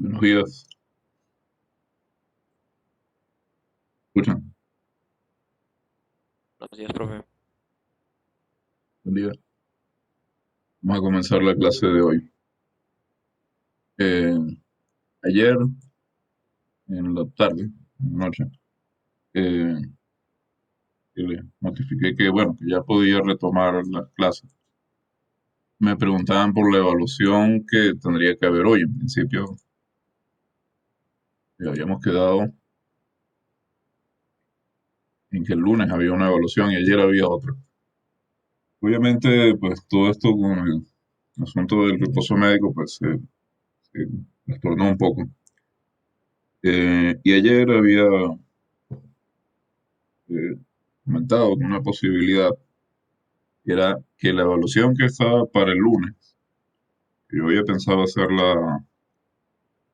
Buenos días, escuchan, Buenos días, profe. buen día. Vamos a comenzar la clase de hoy. Eh, Ayer, en la tarde, en la noche, eh, que les notifiqué que, bueno, que ya podía retomar las clases. Me preguntaban por la evaluación que tendría que haber hoy. En principio, habíamos quedado en que el lunes había una evaluación y ayer había otra. Obviamente, pues todo esto con el asunto del reposo médico, pues se trastornó un poco. Y ayer había eh, comentado una posibilidad, que era que la evaluación que estaba para el lunes, que yo había pensado hacerla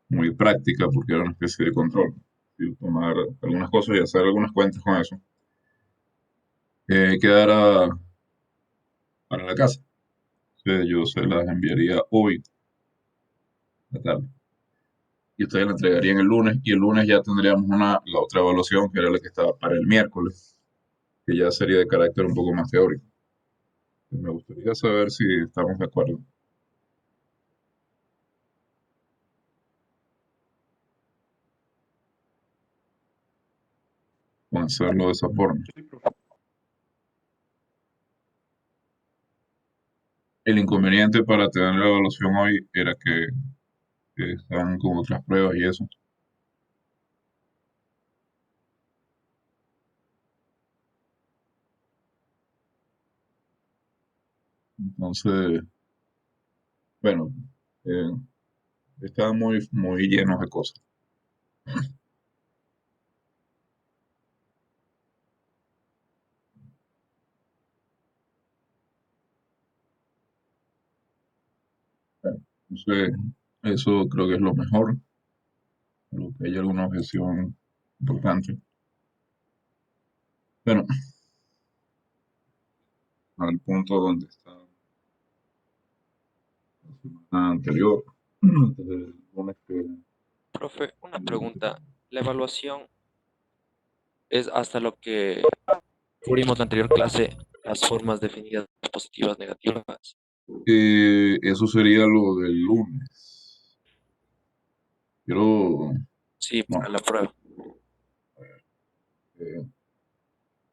muy práctica porque era una especie de control, y tomar algunas cosas y hacer algunas cuentas con eso, quedara para la casa. O sea, yo se las enviaría hoy a la tarde y ustedes la entregarían el lunes y el lunes ya tendríamos la otra evaluación que era la que estaba para el miércoles, que ya sería de carácter un poco más teórico. Me gustaría saber si estamos de acuerdo con hacerlo de esa forma. Sí, profe. El inconveniente para tener la evaluación hoy era que estaban con otras pruebas y eso. Entonces, bueno, eh, estaban muy llenos de cosas. Bueno, entonces, eso creo que es lo mejor, lo que hay alguna objeción importante. Bueno, al punto donde está la semana anterior, antes del lunes que Profe, una pregunta. La evaluación es hasta lo que cubrimos la anterior clase, las formas definidas positivas, negativas. eso sería lo del lunes. Quiero, Sí, para no, la prueba. eh,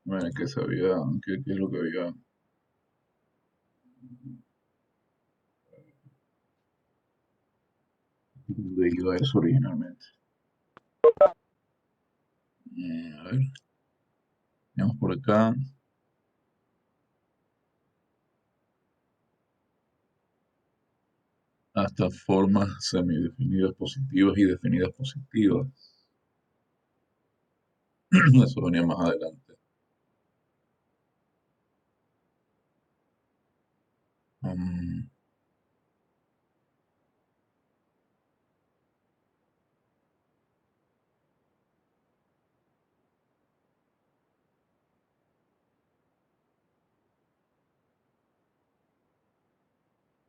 bueno, que sabía, qué es lo que había leído eso originalmente. A ver, veamos por acá. Hasta formas semidefinidas positivas y definidas positivas. Eso venía más adelante. Um,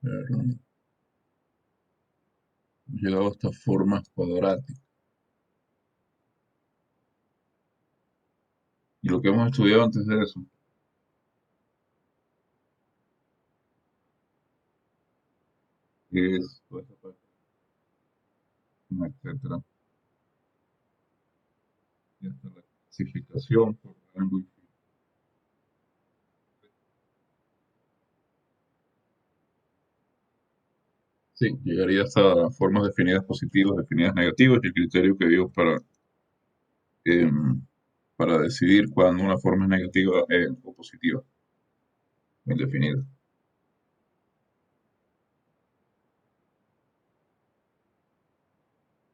hemos llegado hasta formas cuadráticas. Y lo que hemos estudiado antes de eso es toda esta parte, etcétera. Y hasta la clasificación por rango y sí, llegaría hasta formas definidas positivas, definidas negativas y el criterio que dio em, para decidir cuándo una forma es negativa o positiva, bien definida.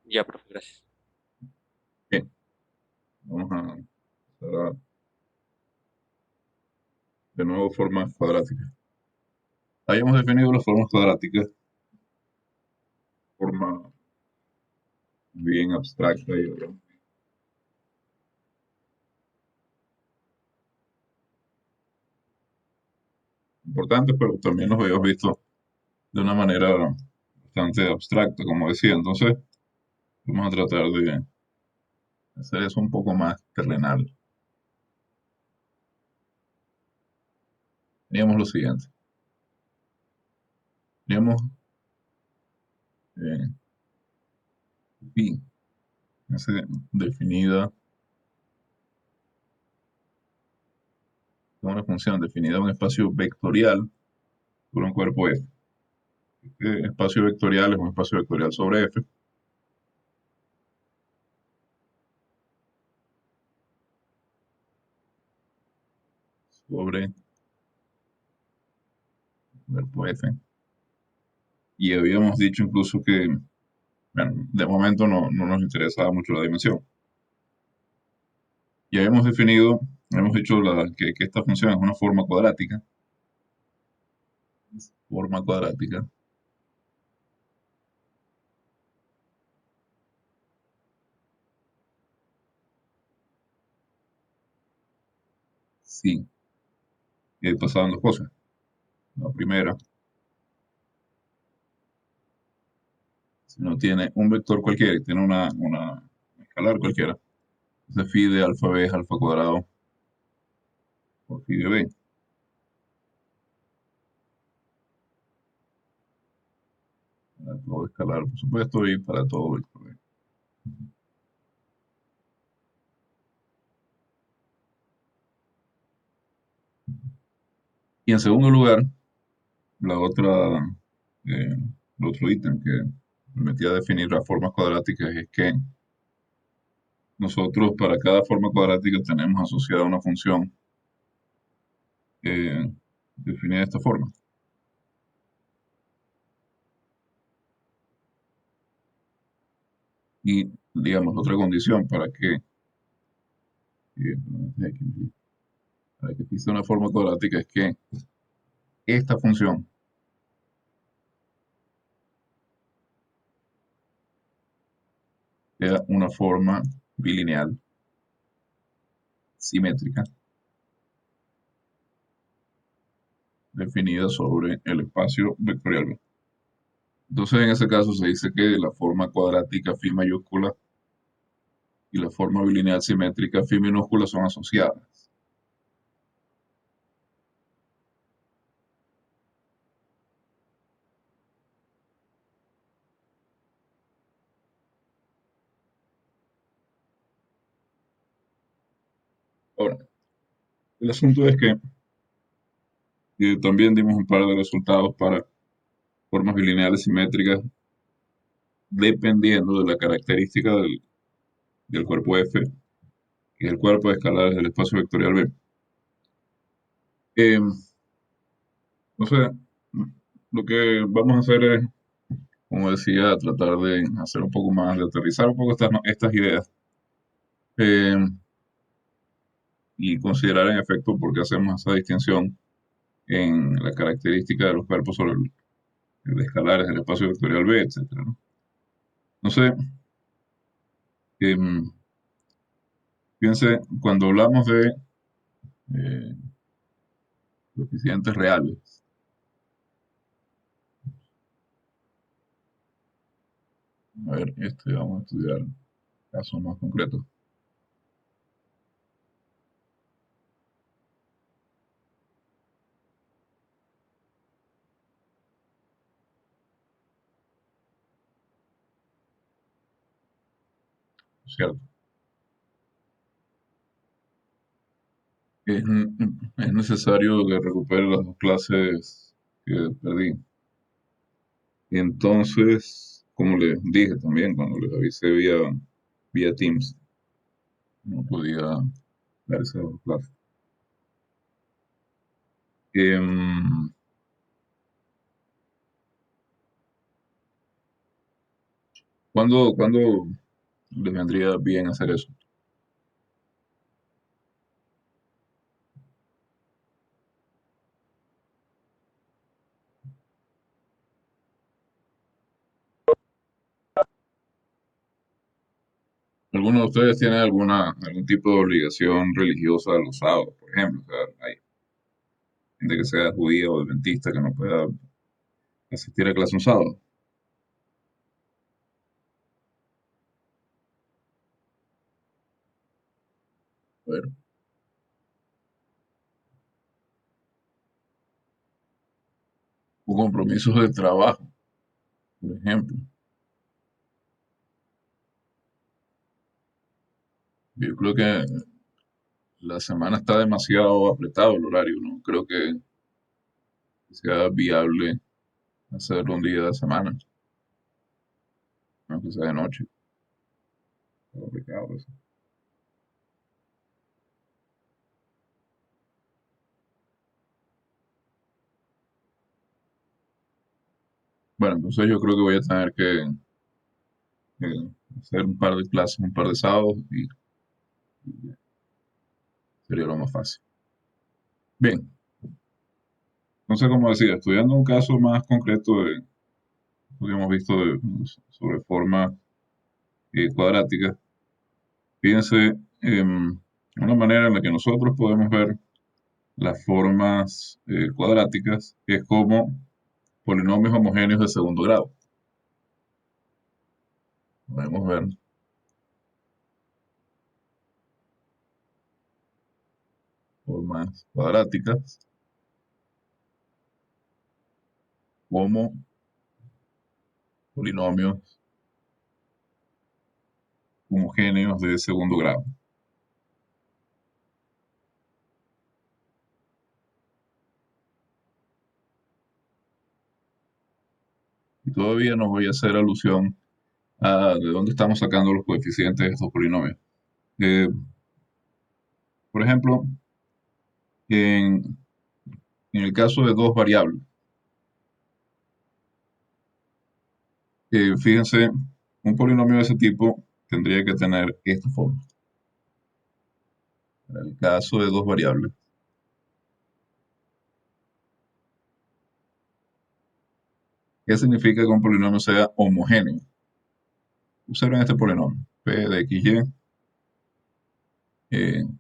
Ya, profe, gracias. Bien, vamos a pasar de nuevo formas cuadráticas. Habíamos definido las formas cuadráticas de forma bien abstracta y importante, pero también los habíamos visto de una manera bastante abstracta, como decía. Entonces, Vamos a tratar de hacer eso un poco más terrenal. Teníamos lo siguiente. Teníamos eh, phi, definida como una función definida en un espacio vectorial por un cuerpo F. Este espacio vectorial es un espacio vectorial sobre F, sobre cuerpo F. Y habíamos dicho incluso que, bueno, de momento no nos interesaba mucho la dimensión. Y habíamos definido, hemos dicho que esta función es una forma cuadrática, sí, pasaban dos cosas. La primera, si no tiene un vector cualquiera y tiene una escalar cualquiera, entonces phi de alfa b es alfa cuadrado por phi de b, para todo escalar, por supuesto, y para todo vector b. Y en segundo lugar, la otra, el otro ítem que permitía definir las formas cuadráticas es que nosotros para cada forma cuadrática tenemos asociada una función definida de esta forma. Y, digamos, otra condición para que exista una forma cuadrática es que esta función sea una forma bilineal simétrica definida sobre el espacio vectorial B. Entonces, en ese caso se dice que la forma cuadrática phi mayúscula y la forma bilineal simétrica phi minúscula son asociadas. Ahora, el asunto es que también dimos un par de resultados para formas bilineales simétricas dependiendo de la característica del cuerpo F, que es el cuerpo de escalares del espacio vectorial B. Eh, o sea, lo que vamos a hacer es, como decía, tratar de hacer un poco más, de aterrizar un poco estas ideas eh, y considerar en efecto por qué hacemos esa distinción en la característica de los cuerpos sobre el de escalares del espacio vectorial B, etcétera, ¿no? No sé, eh, fíjense, cuando hablamos de eh, coeficientes reales, a ver, vamos a estudiar casos más concretos, ¿cierto? Es necesario que recupere las dos clases que perdí. Y entonces, como les dije también, cuando les avisé vía Teams, no podía dar esas dos clases. Em, ¿cuándo les vendría bien hacer eso? ¿Alguno de ustedes tiene algún tipo de obligación religiosa los sábados, por ejemplo? O sea, hay gente que sea judía o adventista que no pueda asistir a clase un sábado. compromisos de trabajo, por ejemplo. Yo creo que la semana está demasiado apretado el horario, no creo que sea viable hacerlo un día de semana, aunque sea de noche. Está complicado eso. Bueno, entonces yo creo que voy a tener que hacer un par de clases, un par de sábados y sería lo más fácil. Bien, entonces como decía, estudiando un caso más concreto de, lo que hemos visto sobre formas cuadráticas, fíjense una manera en la que nosotros podemos ver las formas cuadráticas es como polinomios homogéneos de segundo grado. Podemos ver formas cuadráticas como polinomios homogéneos de segundo grado. Y todavía no voy a hacer alusión a de dónde estamos sacando los coeficientes de estos polinomios. Eh, por ejemplo, en, en el caso de dos variables, fíjense, un polinomio de ese tipo tendría que tener esta forma. En el caso de dos variables, ¿qué significa que un polinomio sea homogéneo? Observen este polinomio, p de xy,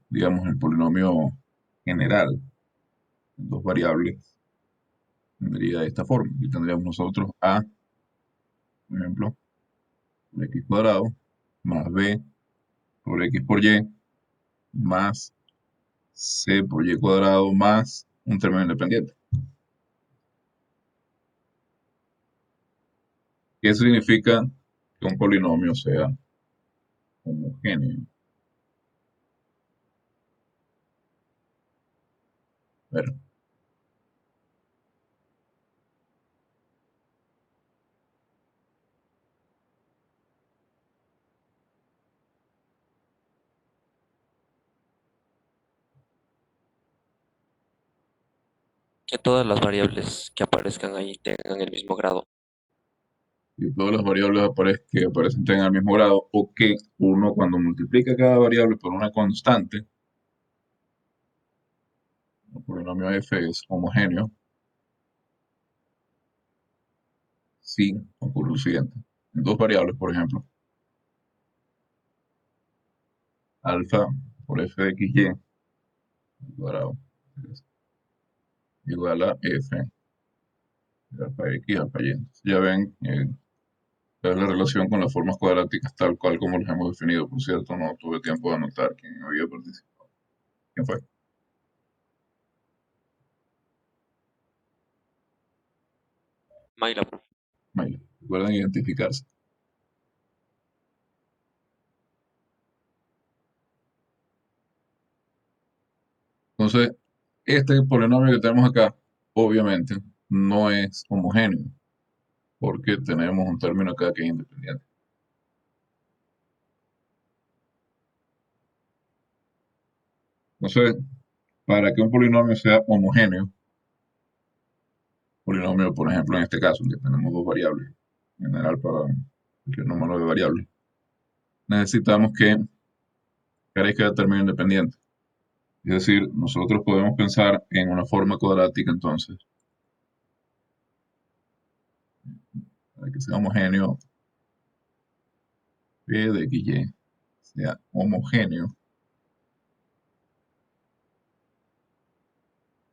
digamos el polinomio general en dos variables, tendría de esta forma. Y tendríamos nosotros a, por ejemplo, por x cuadrado, más b por x por y, más c por y cuadrado, más un término independiente. ¿Qué significa que un polinomio sea homogéneo? A ver, Que todas las variables que aparezcan ahí tengan el mismo grado. que todas las variables que aparecen tengan el mismo grado, o que uno cuando multiplica cada variable por una constante, el polinomio f es homogéneo, si ocurre lo siguiente. En dos variables, por ejemplo, alfa por f de xy cuadrado es igual a f de alfa x alfa y. Entonces, ya ven la relación con las formas cuadráticas tal cual como las hemos definido. Por cierto, no tuve tiempo de anotar quién había participado. ¿Quién fue? Mayra, Mayla. Recuerden identificarse. Entonces, este polinomio que tenemos acá, obviamente, no es homogéneo, porque tenemos un término acá que es independiente. Entonces, para que un polinomio sea homogéneo, polinomio, por ejemplo, en este caso, en que tenemos dos variables, en general para el número de variables, necesitamos que carezca de término independiente. Es decir, nosotros podemos pensar en una forma cuadrática entonces, para que sea homogéneo, P de XY sea homogéneo,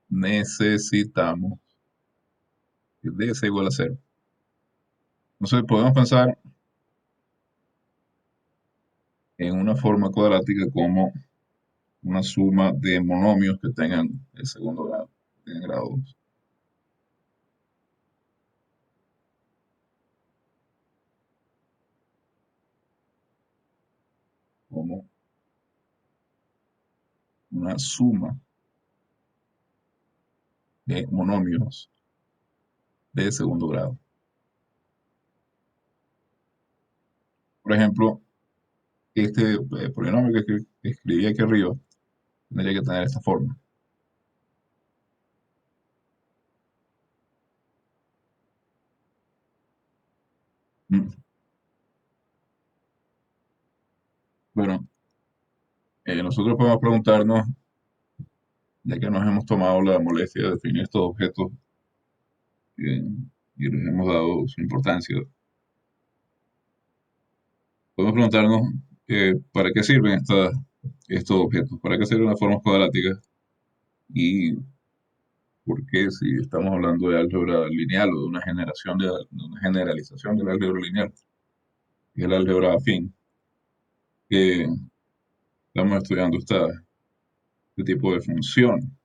necesitamos que D sea igual a cero. Entonces podemos pensar en una forma cuadrática como una suma de monomios que tengan el segundo grado, que tengan grado 2. como una suma de monomios de segundo grado. Por ejemplo, este polinomio que escribí aquí arriba tendría que tener esta forma. Mm, Bueno, nosotros podemos preguntarnos, ya que nos hemos tomado la molestia de definir estos objetos eh, y les hemos dado su importancia, podemos preguntarnos para qué sirven estos objetos, para qué sirven las formas cuadráticas y por qué si estamos hablando de álgebra lineal o de una de una generalización del álgebra lineal, que es el álgebra afín, que estamos estudiando este tipo de función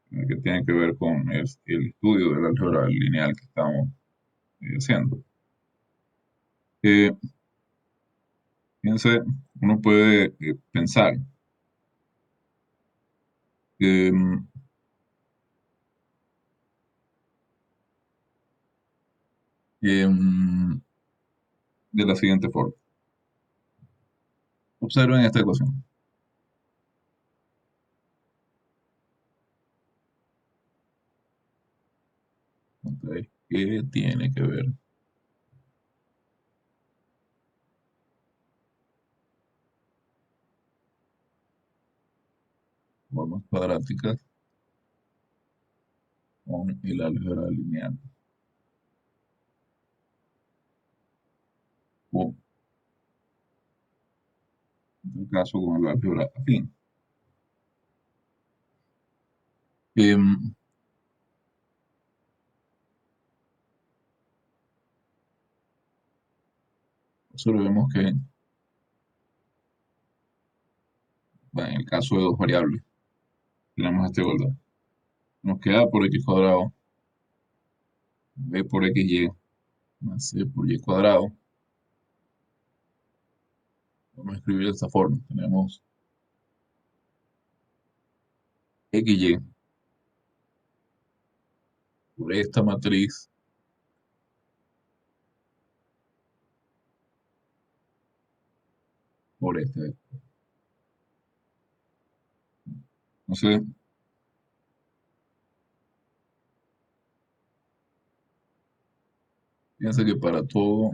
que tiene que ver con el estudio del álgebra lineal que estamos haciendo. Eh, Fíjense, uno puede pensar em, em, de la siguiente forma. Observen esta ecuación. Entonces, ¿qué tiene que ver formas cuadráticas con el álgebra lineal? O, en este caso, con el álgebra afín. Em, Observemos que, bueno, en el caso de dos variables, tenemos esta igualdad. Nos queda por x cuadrado, b por xy, más c por y cuadrado. Vamos a escribir de esta forma. Tenemos xy por esta matriz por esta. Entonces, fíjense que para todo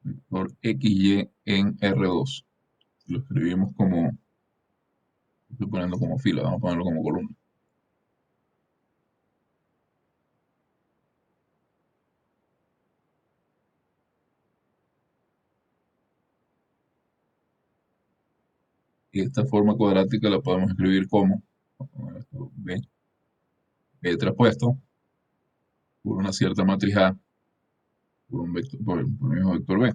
vector xy en R2, lo escribimos como, estoy poniendo como fila, vamos a ponerlo como columna. Y esta forma cuadrática la podemos escribir como B, B traspuesto por una cierta matriz A por un vector, por el mismo vector B.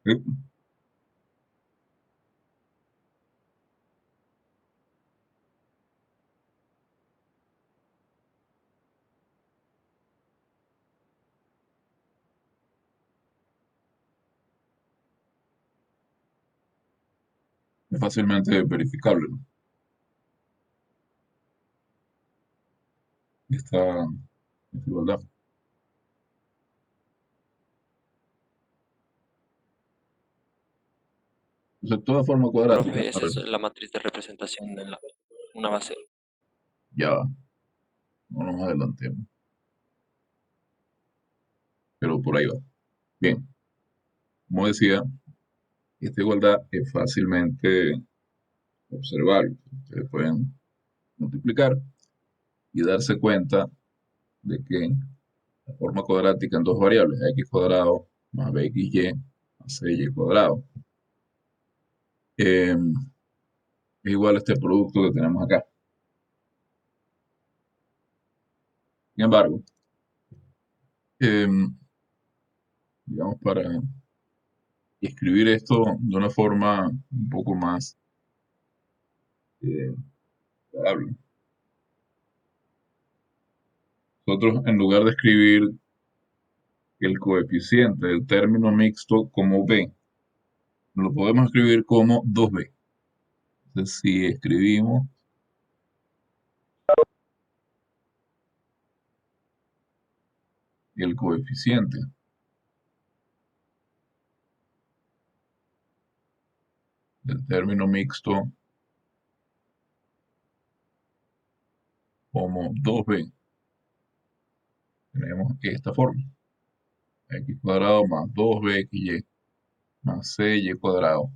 ¿Sí? Es fácilmente verificable, ¿no? Esta igualdad. Entonces, toda forma cuadrática, Profe, esa es la matriz de representación de una base. ya va, no nos adelantemos, pero por ahí va. Bien, como decía, esta igualdad es fácilmente observable. Ustedes pueden multiplicar y darse cuenta de que la forma cuadrática en dos variables, x cuadrado más bxy más cy cuadrado, eh, es igual a este producto que tenemos acá. Sin embargo, eh, digamos, para escribir esto de una forma un poco más, eh, Hablo. Nosotros, en lugar de escribir el coeficiente del término mixto como b, lo podemos escribir como 2b. Entonces, si escribimos el coeficiente del término mixto como 2b, tenemos esta forma: x cuadrado más 2bxy más cy cuadrado.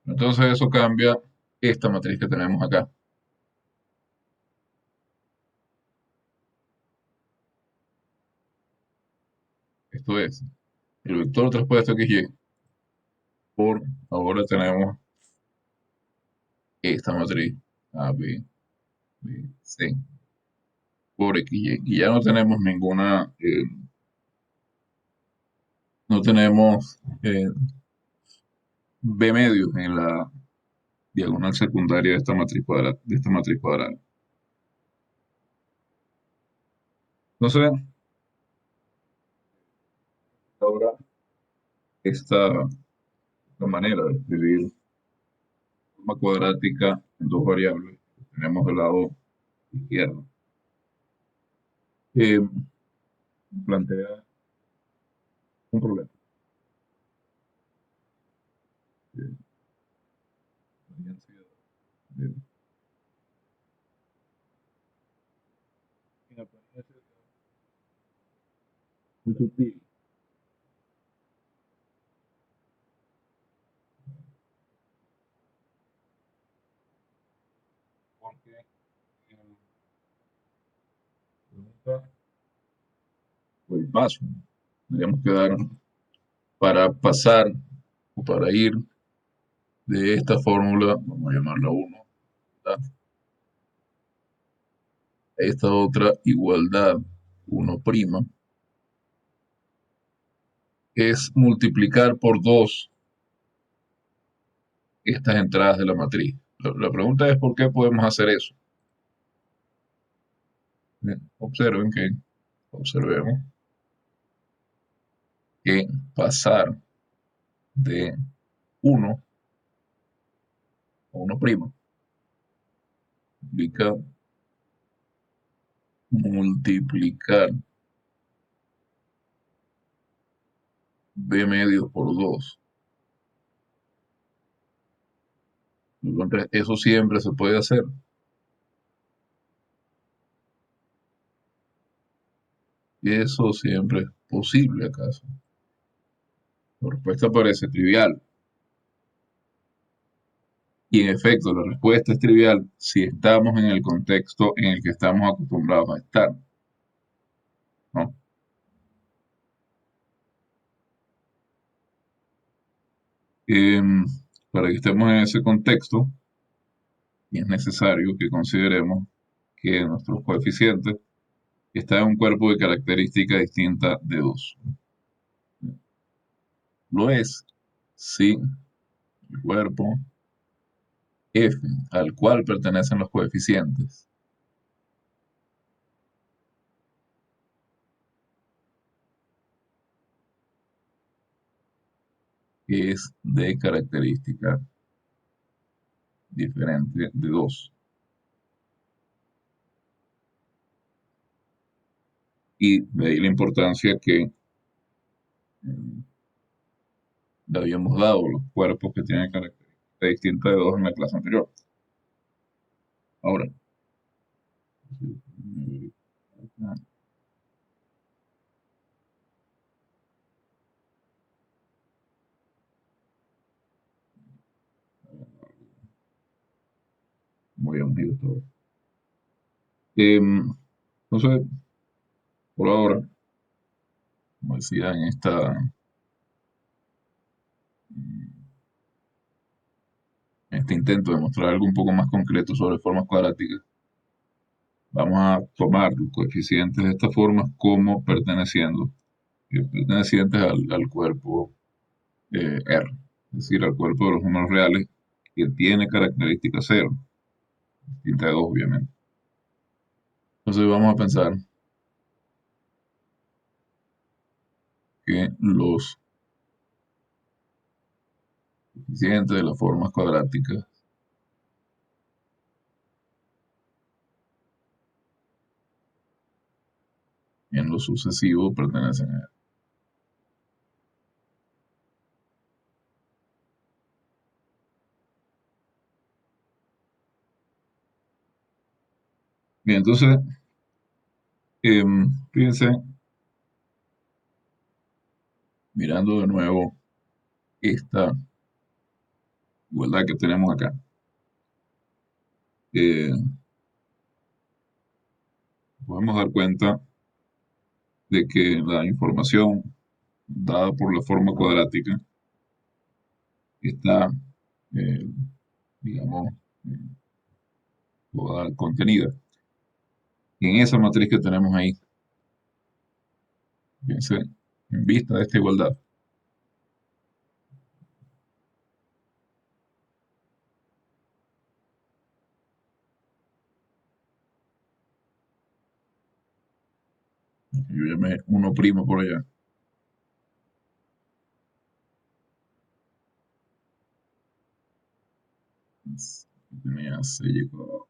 Entonces eso cambia esta matriz que tenemos acá. Esto es el vector traspuesto xy por, ahora tenemos esta matriz A, B, B, C por xy. Y ya no tenemos ninguna, no tenemos B medios en la diagonal secundaria de esta matriz cuadrada, Entonces, ahora esta manera de escribir forma cuadrática en dos variables que tenemos del lado izquierdo, eh, plantea un problema. eh, de- en apariencia muy sutil, porque en pregunta o el paso tendríamos que dar para pasar o para ir de esta fórmula, vamos a llamarla 1, a esta otra igualdad 1', es multiplicar por 2 estas entradas de la matriz. La pregunta es por qué podemos hacer eso. Bien, observemos que pasar de 1 a 1' implica multiplicar b medios por 2. Entonces, eso siempre se puede hacer. Y eso siempre es posible, ¿acaso? La respuesta parece trivial. Y en efecto, la respuesta es trivial si estamos en el contexto en el que estamos acostumbrados a estar, ¿no? Em, para que estemos en ese contexto, es necesario que consideremos que nuestros coeficientes están en un cuerpo de característica distinta de 2. Lo es si el cuerpo f al cual pertenecen los coeficientes es de característica diferente de 2. Y de ahí la importancia que le habíamos dado los cuerpos que tienen características distintas de 2 en la clase anterior. Ahora, muy unido todo. Entonces, por ahora, como decía, en este intento de mostrar algo un poco más concreto sobre formas cuadráticas, vamos a tomar los coeficientes de estas formas como pertenecientes al cuerpo R, es decir, al cuerpo de los números reales que tiene característica cero. distinta de 2 obviamente. Entonces vamos a pensar que los coeficientes de las formas cuadráticas en lo sucesivo pertenecen a... Bien, entonces, fíjense, mirando de nuevo esta igualdad que tenemos acá, eh, podemos dar cuenta de que la información dada por la forma cuadrática está, eh, digamos, eh, toda contenida en esa matriz que tenemos ahí. Fíjense, en vista de esta igualdad, yo llamé uno primo por allá. Tenía 6 cuadrado.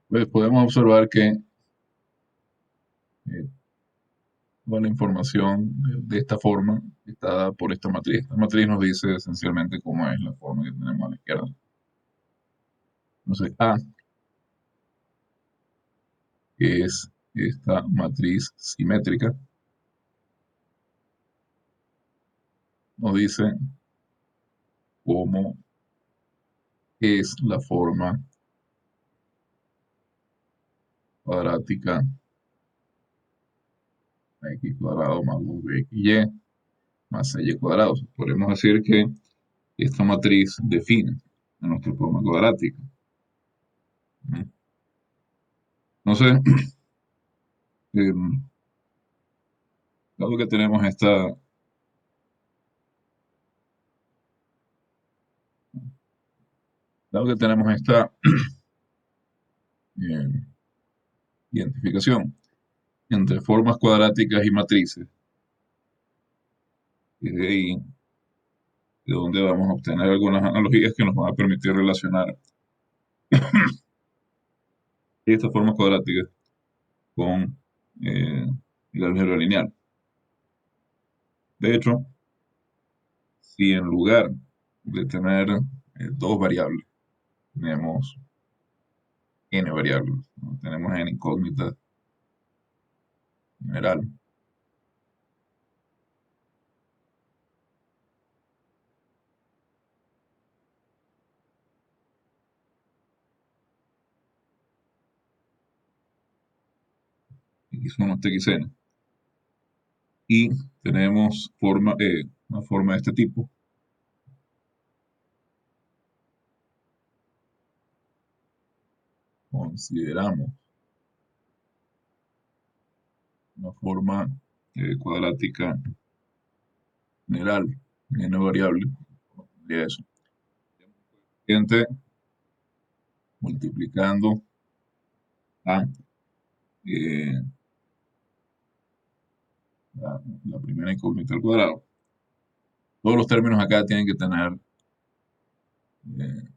Pues podemos observar que toda la información de esta forma está dada por esta matriz. Esta matriz nos dice esencialmente cómo es la forma que tenemos a la izquierda. Entonces, A, que es esta matriz simétrica, nos dice cómo es la forma cuadrática x cuadrado más 2bxy más 6y cuadrado. O sea, podemos decir que esta matriz define a nuestra forma cuadrática. Entonces, dado que tenemos esta eh, identificación entre formas cuadráticas y matrices, y de ahí de donde vamos a obtener algunas analogías que nos van a permitir relacionar estas formas cuadráticas con el álgebra lineal. De hecho, si en lugar de tener 2 variables, tenemos n variables, ¿no? Tenemos n incógnita general, x1 hasta xn, y tenemos una forma de este tipo, consideramos una forma cuadrática general, n variable, tendría eso. Gente multiplicando a eh, la primera incógnita al cuadrado. Todos los términos acá tienen que tener eh,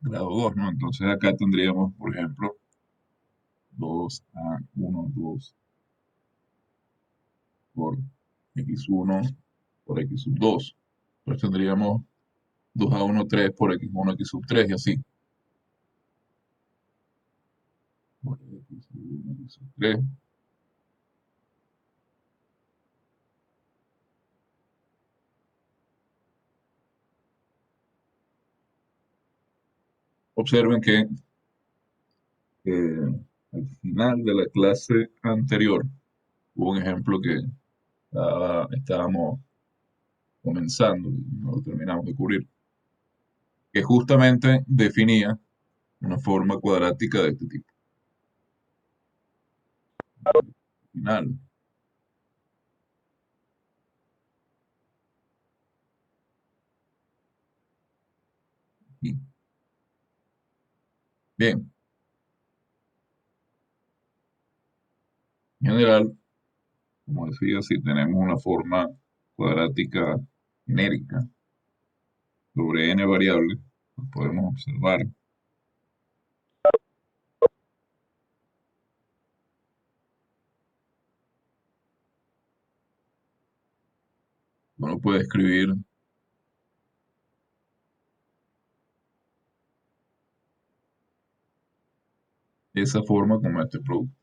grado 2, ¿no? Entonces acá tendríamos, por ejemplo, 2a1, 2 por x1 por x sub 2. Entonces tendríamos 2a1, 3 por x1, x sub 3 y así. Por x sub 1, x sub 3. Observen que al final de la clase anterior hubo un ejemplo que estábamos comenzando y no lo terminamos de cubrir, que justamente definía una forma cuadrática de este tipo. final. Y, bien, en general, como decía, si tenemos una forma cuadrática genérica sobre n variables, pues podemos observar, uno puede escribir esa forma como este producto,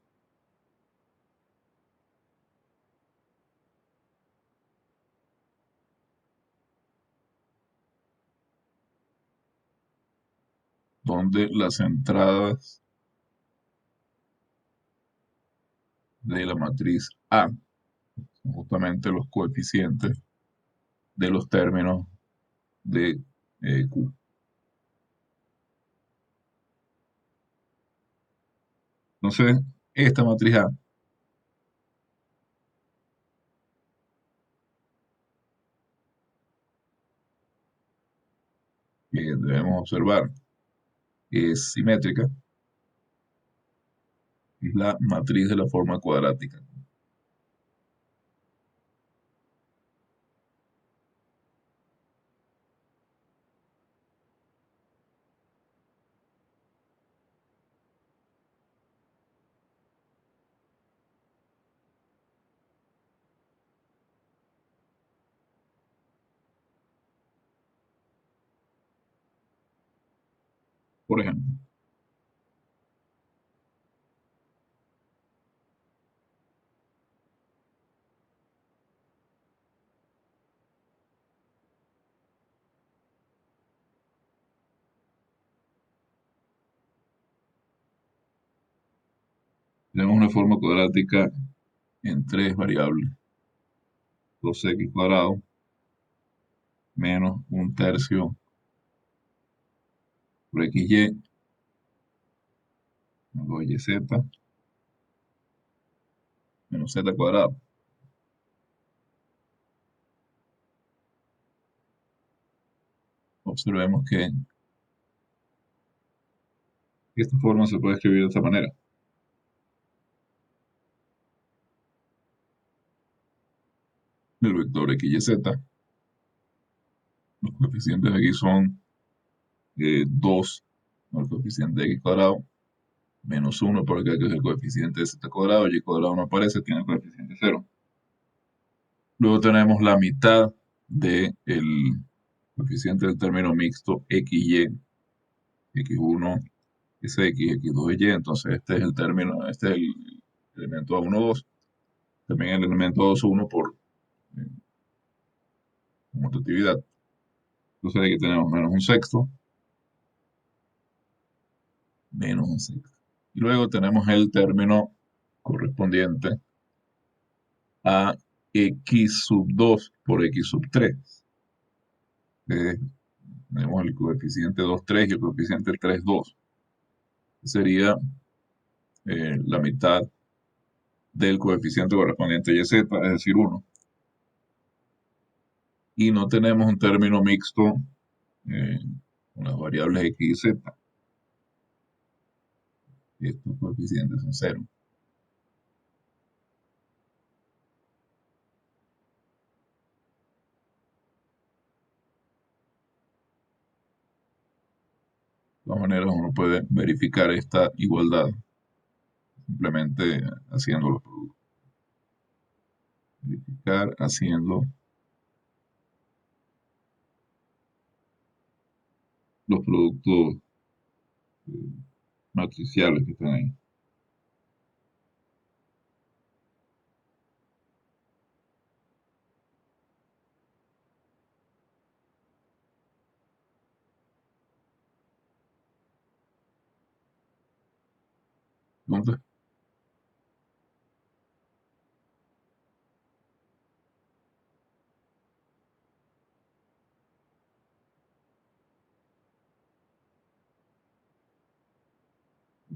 donde las entradas de la matriz A son justamente los coeficientes de los términos de Q. Entonces, esta matriz A, que debemos observar que es simétrica, es la matriz de la forma cuadrática. Por ejemplo, tenemos una forma cuadrática en tres variables, 2x cuadrado menos un tercio por xy, luego yz menos z cuadrado. Observemos que esta forma se puede escribir de esta manera. El vector xyz, los coeficientes aquí son 2, el coeficiente de x cuadrado, menos 1 porque aquí es el coeficiente de z cuadrado, y cuadrado no aparece, tiene el coeficiente 0. Luego tenemos la mitad del coeficiente del término mixto xy, x1 es x, x2 es y, entonces este es el término, este es el elemento A1, 2, también el elemento A2, 1 por eh, conmutatividad. Entonces aquí tenemos menos un sexto, menos un sexto. Y luego tenemos el término correspondiente a x sub 2 por x sub 3. Tenemos el coeficiente 2, 3 y el coeficiente 3, 2. Sería la mitad del coeficiente correspondiente a y z, es decir, 1. Y no tenemos un término mixto eh, con las variables x y z. Y estos coeficientes son 0. De todas maneras, uno puede verificar esta igualdad simplemente haciendo los productos. Verificar haciendo los productos matriciales que están ahí. Entonces,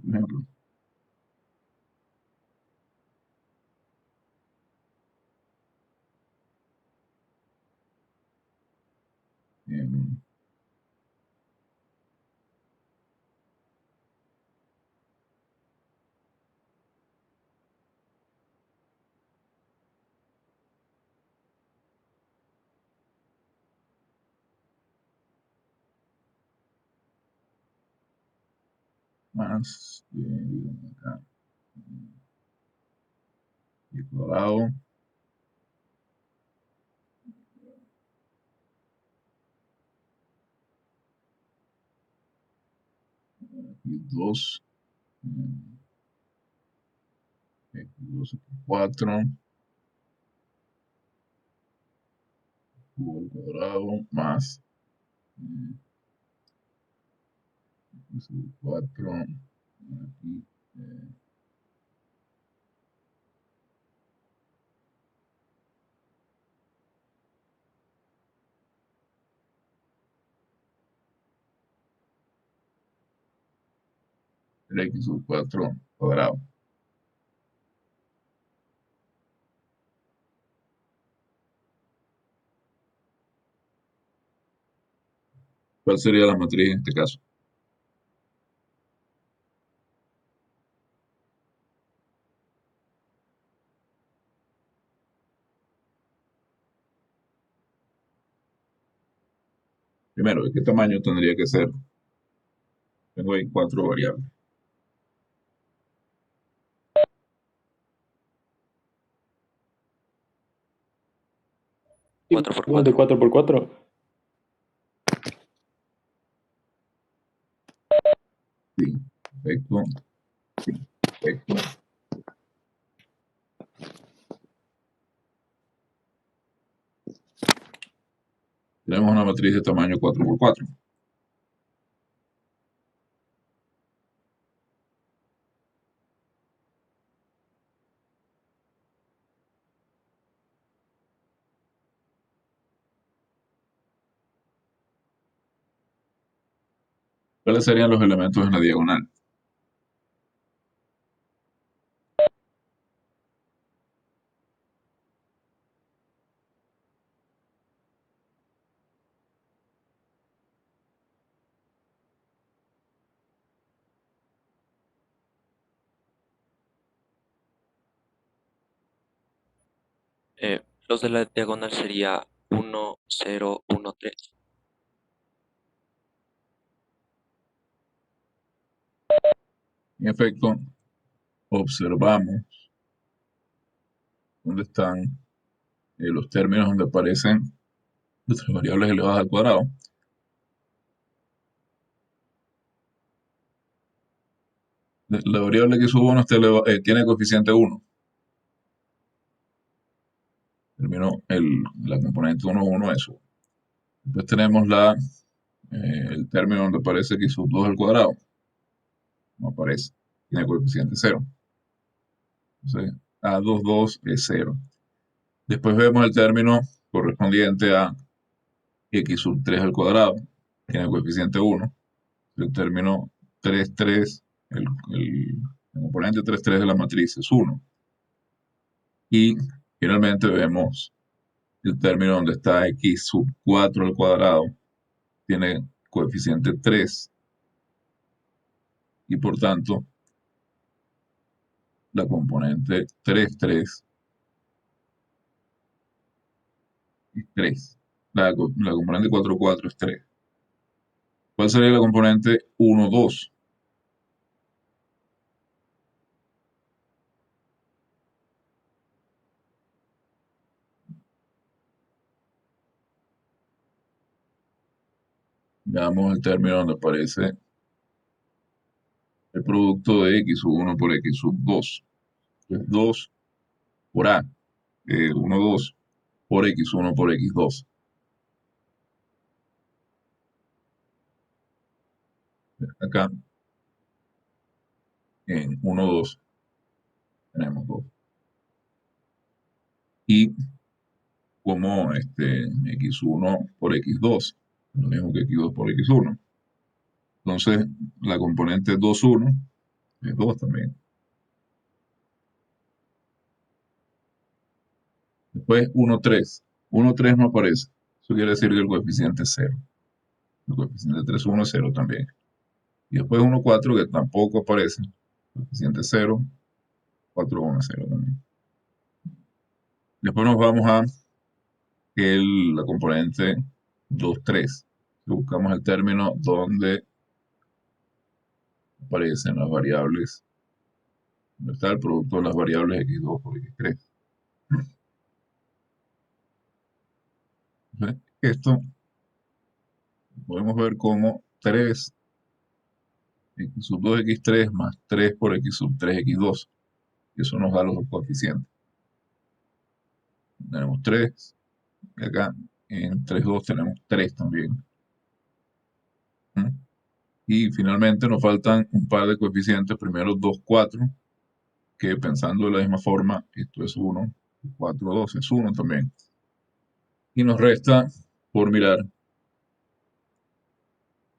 por ejemplo, más acá, y cuadrado y 2 x2 por 4 cubo al cuadrado más x por 4 aquí, eh, el x por 4 cuadrado. ¿Cuál sería la matriz en este caso? Primero, ¿de qué tamaño tendría que ser? Tengo ahí cuatro variables. Cuatro por Igual de cuatro. 4x4. Sí, perfecto, perfecto. Tenemos una matriz de tamaño 4x4. ¿Cuáles serían los elementos en la diagonal? Los de la diagonal sería 1, 0, 1, 3. En efecto, observamos dónde están los términos donde aparecen nuestras variables elevadas al cuadrado. La variable que subo 1 tiene coeficiente 1. Terminó la componente 1, 1 es 1. Después tenemos el término donde aparece x sub 2 al cuadrado. No aparece. Tiene coeficiente 0. Entonces, A2, 2 es 0. Después vemos el término correspondiente a x sub 3 al cuadrado. Tiene coeficiente 1. El término 3, 3, el componente 3, 3 de la matriz es 1. Y finalmente vemos el término donde está x sub 4 al cuadrado. Tiene coeficiente 3. Y por tanto, la componente 3, 3 es 3. La componente 4, 4 es 3. ¿Cuál sería la componente 1, 2? Veamos el término donde aparece el producto de x sub 1 por x sub 2. Es 2 por a, 1, 2 por x1 por x2. Acá en 1, 2 tenemos 2. Y como x1 por x2, lo mismo que x2 por x1. Entonces, la componente 2, 1 es 2 también. Después 1, 3. 1, 3 no aparece. Eso quiere decir que el coeficiente es 0. El coeficiente 3, 1 es 0 también. Y después 1, 4 que tampoco aparece. El coeficiente es 0. 4, 1 es 0 también. Después nos vamos a la componente 2, 3. Buscamos el término donde aparecen las variables, donde está el producto de las variables x2 por x3. Entonces, esto podemos ver como 3 x sub 2 x3 más 3 por x sub 3 x2. Y eso nos da los dos coeficientes. Tenemos 3, y acá en 3, 2 tenemos 3 también. ¿Mm? Y finalmente nos faltan un par de coeficientes, primero 2, 4, que pensando de la misma forma, esto es 1, 4, 2 es 1 también. Y nos resta por mirar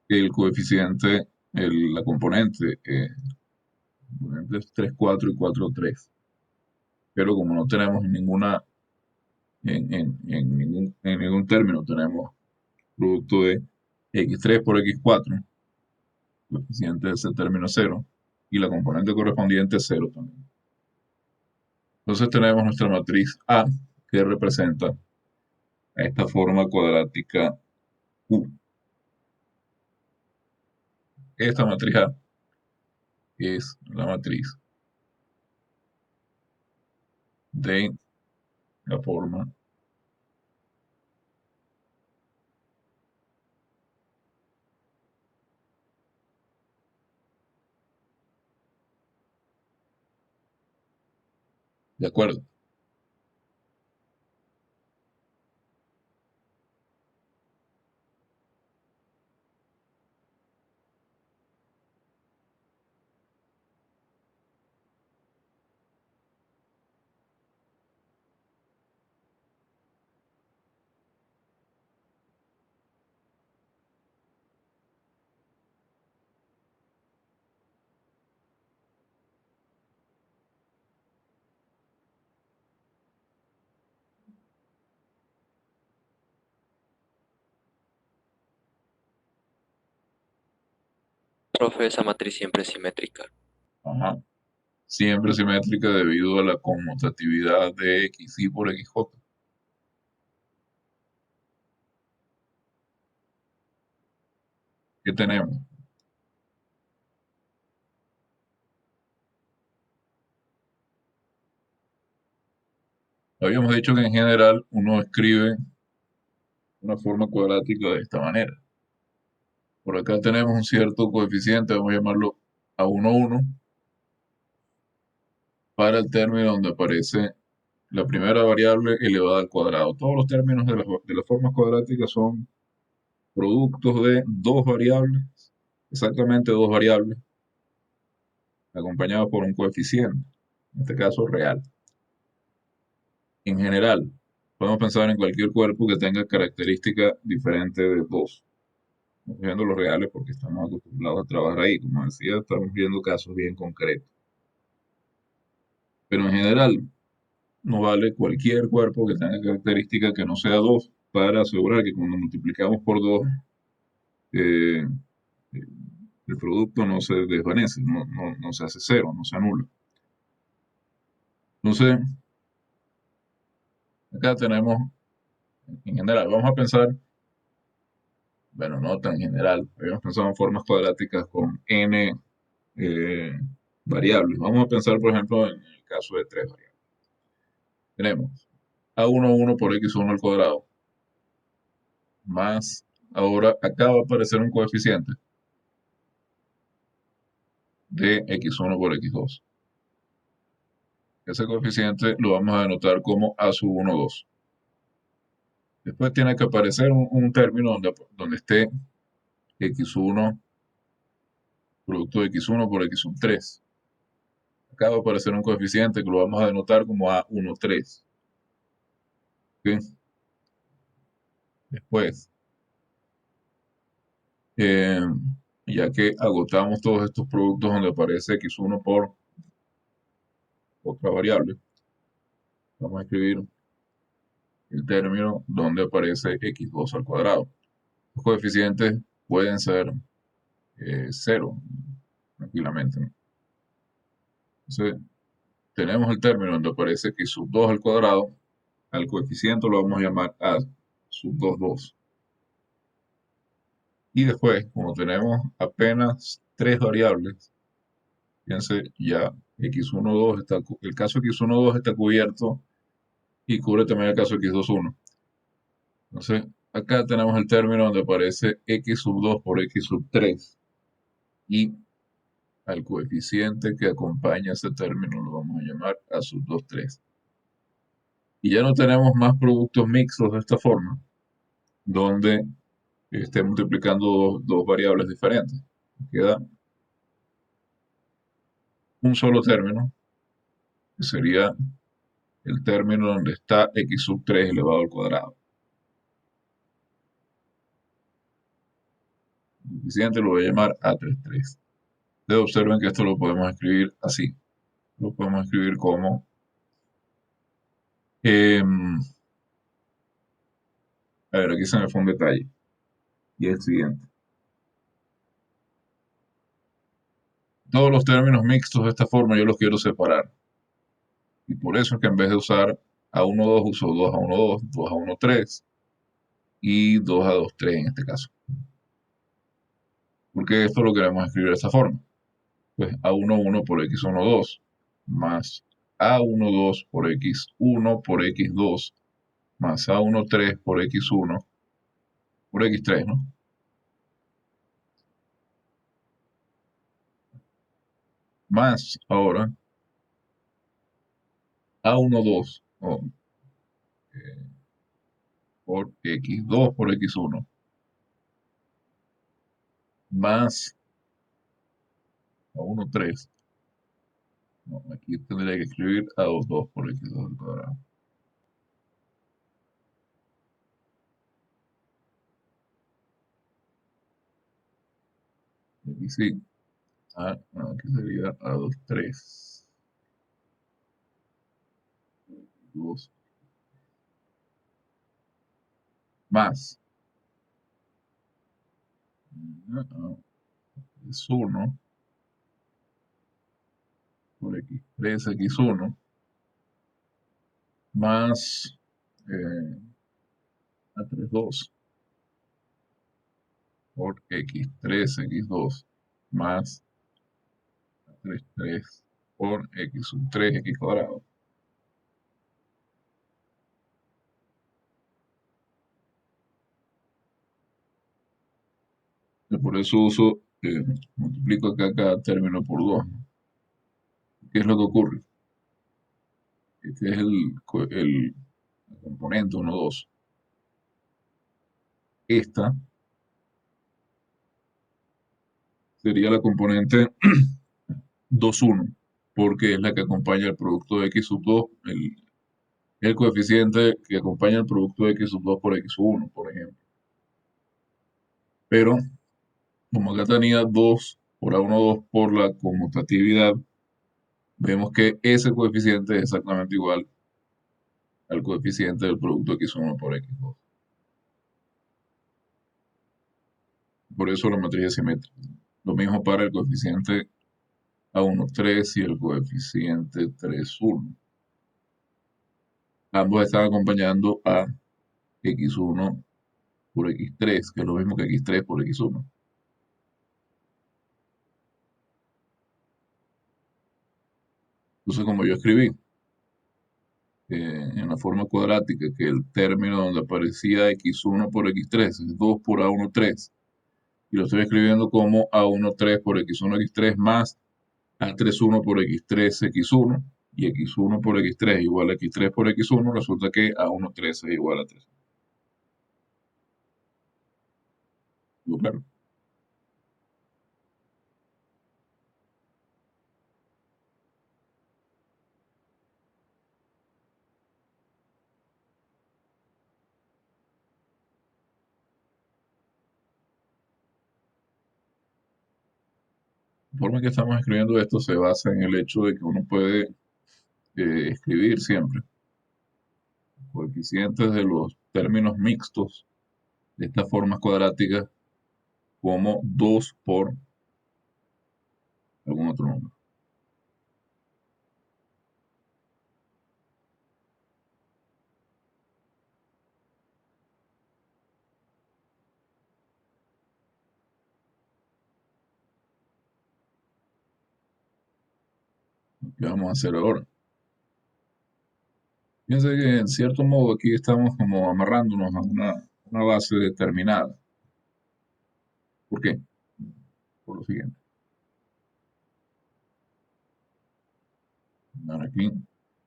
el coeficiente, la componente, componentes 3, 4 y 4, 3. Pero como no tenemos ninguna, en ningún término tenemos producto de x3 por x4, coeficiente de ese término es 0, y la componente correspondiente es 0 también. Entonces tenemos nuestra matriz A, que representa a esta forma cuadrática U. Esta matriz A es la matriz de la forma de acuerdo. Profe, esa matriz siempre es simétrica. Ajá. Siempre simétrica debido a la conmutatividad de xy por xj. ¿Qué tenemos? Habíamos dicho que en general uno escribe una forma cuadrática de esta manera. Por acá tenemos un cierto coeficiente, vamos a llamarlo A1, 1, para el término donde aparece la primera variable elevada al cuadrado. Todos los términos de las formas cuadráticas son productos de dos variables, exactamente dos variables, acompañados por un coeficiente, en este caso real. En general, podemos pensar en cualquier cuerpo que tenga características diferentes de dos. Estamos viendo los reales porque estamos acostumbrados a trabajar ahí. Como decía, estamos viendo casos bien concretos. Pero en general, no vale cualquier cuerpo que tenga características que no sea 2 para asegurar que cuando multiplicamos por 2 eh, el producto no se desvanece, no se hace cero, no se anula. Entonces, acá tenemos, en general, vamos a pensar, bueno, no tan general, habíamos pensado en formas cuadráticas con n eh, variables. Vamos a pensar, por ejemplo, en el caso de tres variables. Tenemos a1 por x1 al cuadrado, más, ahora acá va a aparecer un coeficiente de x1 por x2. Ese coeficiente lo vamos a denotar como a sub 1, 2. Después tiene que aparecer un término donde esté x1, producto de x1 por x sub 3. Acá va a aparecer un coeficiente que lo vamos a denotar como a1, 3. ¿Sí? Después, eh, ya que agotamos todos estos productos donde aparece x1 por otra variable, vamos a escribir el término donde aparece x2 al cuadrado. Los coeficientes pueden ser 0, tranquilamente, ¿no? Entonces, tenemos el término donde aparece x sub 2 al cuadrado, al coeficiente lo vamos a llamar a sub 2, 2. Y después, como tenemos apenas tres variables, fíjense, ya x1, 2 está, el caso x1, 2 está cubierto y cubre también el caso x2, 1. Entonces, acá tenemos el término donde aparece x sub 2 por x sub 3 y al coeficiente que acompaña ese término lo vamos a llamar a sub 2, 3. Y ya no tenemos más productos mixtos de esta forma, donde esté multiplicando dos variables diferentes. Queda un solo término, que sería el término donde está x sub 3 elevado al cuadrado. El coeficiente lo voy a llamar a33. Ustedes observen que esto lo podemos escribir así. Lo podemos escribir como a ver, aquí se me fue un detalle. Y es el siguiente. Todos los términos mixtos de esta forma yo los quiero separar. Y por eso es que en vez de usar a1,2 uso 2a1,2, 2a1,3 y 2a2,3 en este caso. Porque esto lo queremos escribir de esta forma. Pues a11 por x12 más a12 por x1 por x2 más a13 por x1 por x3, ¿no? Más ahora a12 por x2 por x1 más a13. No, aquí tendría que escribir a22 por x2 al cuadrado. Aquí sí, aquí sería a23 2 más es 1 por x3 x1 más a32 por x3 x2 más a33 por x sub 3 x cuadrado. Y por eso uso, multiplico acá cada término por 2. ¿Qué es lo que ocurre? Este es el componente 1, 2. Esta sería la componente 2, 1, porque es la que acompaña el producto de x sub 2, el coeficiente que acompaña el producto de x sub 2 por x sub 1, por ejemplo. Pero como acá tenía 2 por a1, 2 por la conmutatividad, vemos que ese coeficiente es exactamente igual al coeficiente del producto x1 por x2. Por eso la matriz es simétrica. Lo mismo para el coeficiente a1, 3 y el coeficiente 3, 1. Ambos están acompañando a x1 por x3, que es lo mismo que x3 por x1. Entonces, como yo escribí en la forma cuadrática que el término donde aparecía x1 por x3 es 2 por a1, 3, y lo estoy escribiendo como a1, 3 por x1, x3 más a31 por x3, x1, y x1 por x3 igual a x3 por x1, resulta que a1, 3 es igual a 3. Claro. La forma en que estamos escribiendo esto se basa en el hecho de que uno puede escribir siempre coeficientes de los términos mixtos de estas formas cuadráticas como 2 por algún otro número. ¿Qué vamos a hacer ahora? Fíjense que en cierto modo aquí estamos como amarrándonos a una base determinada. ¿Por qué? Por lo siguiente. Ahora aquí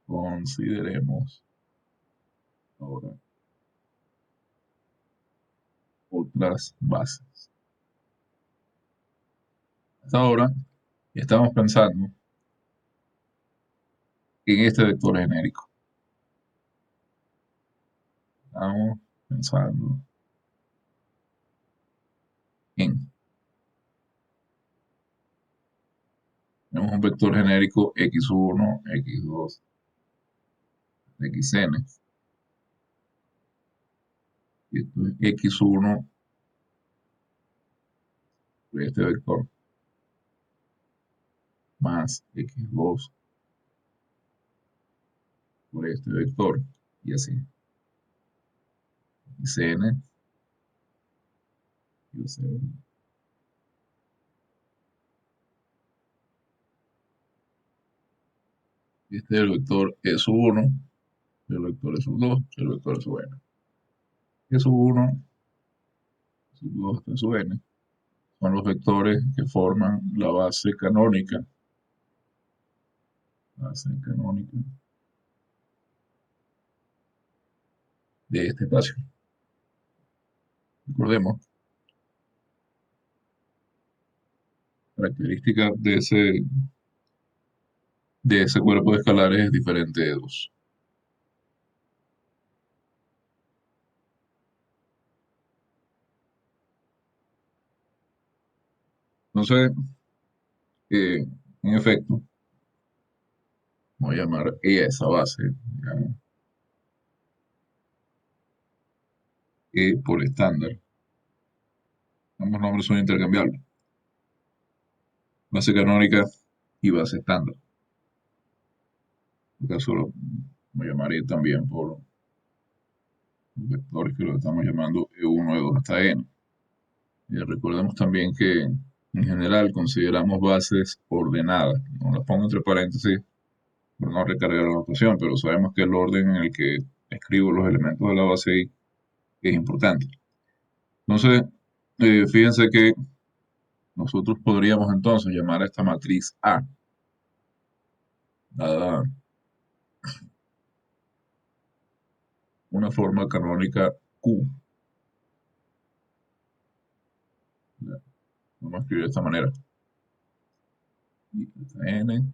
consideremos ahora otras bases. Hasta ahora estamos pensando en este vector genérico. Estamos pensando en, tenemos un vector genérico x1, x2, xn, y esto es x1 por este vector más x2 por este vector, y así, xn, y este es el vector s1, el vector s2, el vector sn. S1, S2, Sn son los vectores que forman la base canónica de este espacio. Recordemos, característica de ese cuerpo de escalares es diferente de 2. Entonces, en efecto, voy a llamar E a esa base, digamos, E por estándar. Ambos nombres son intercambiables. Base canónica y base estándar. En este caso lo voy a llamar E también por vectores que lo estamos llamando E1, E2 hasta N. Recordemos también que en general consideramos bases ordenadas. No las pongo entre paréntesis para no recargar la notación, pero sabemos que el orden en el que escribo los elementos de la base I es importante. Entonces, fíjense que nosotros podríamos entonces llamar a esta matriz A, dada una forma canónica Q. Vamos a escribir de esta manera. Y N,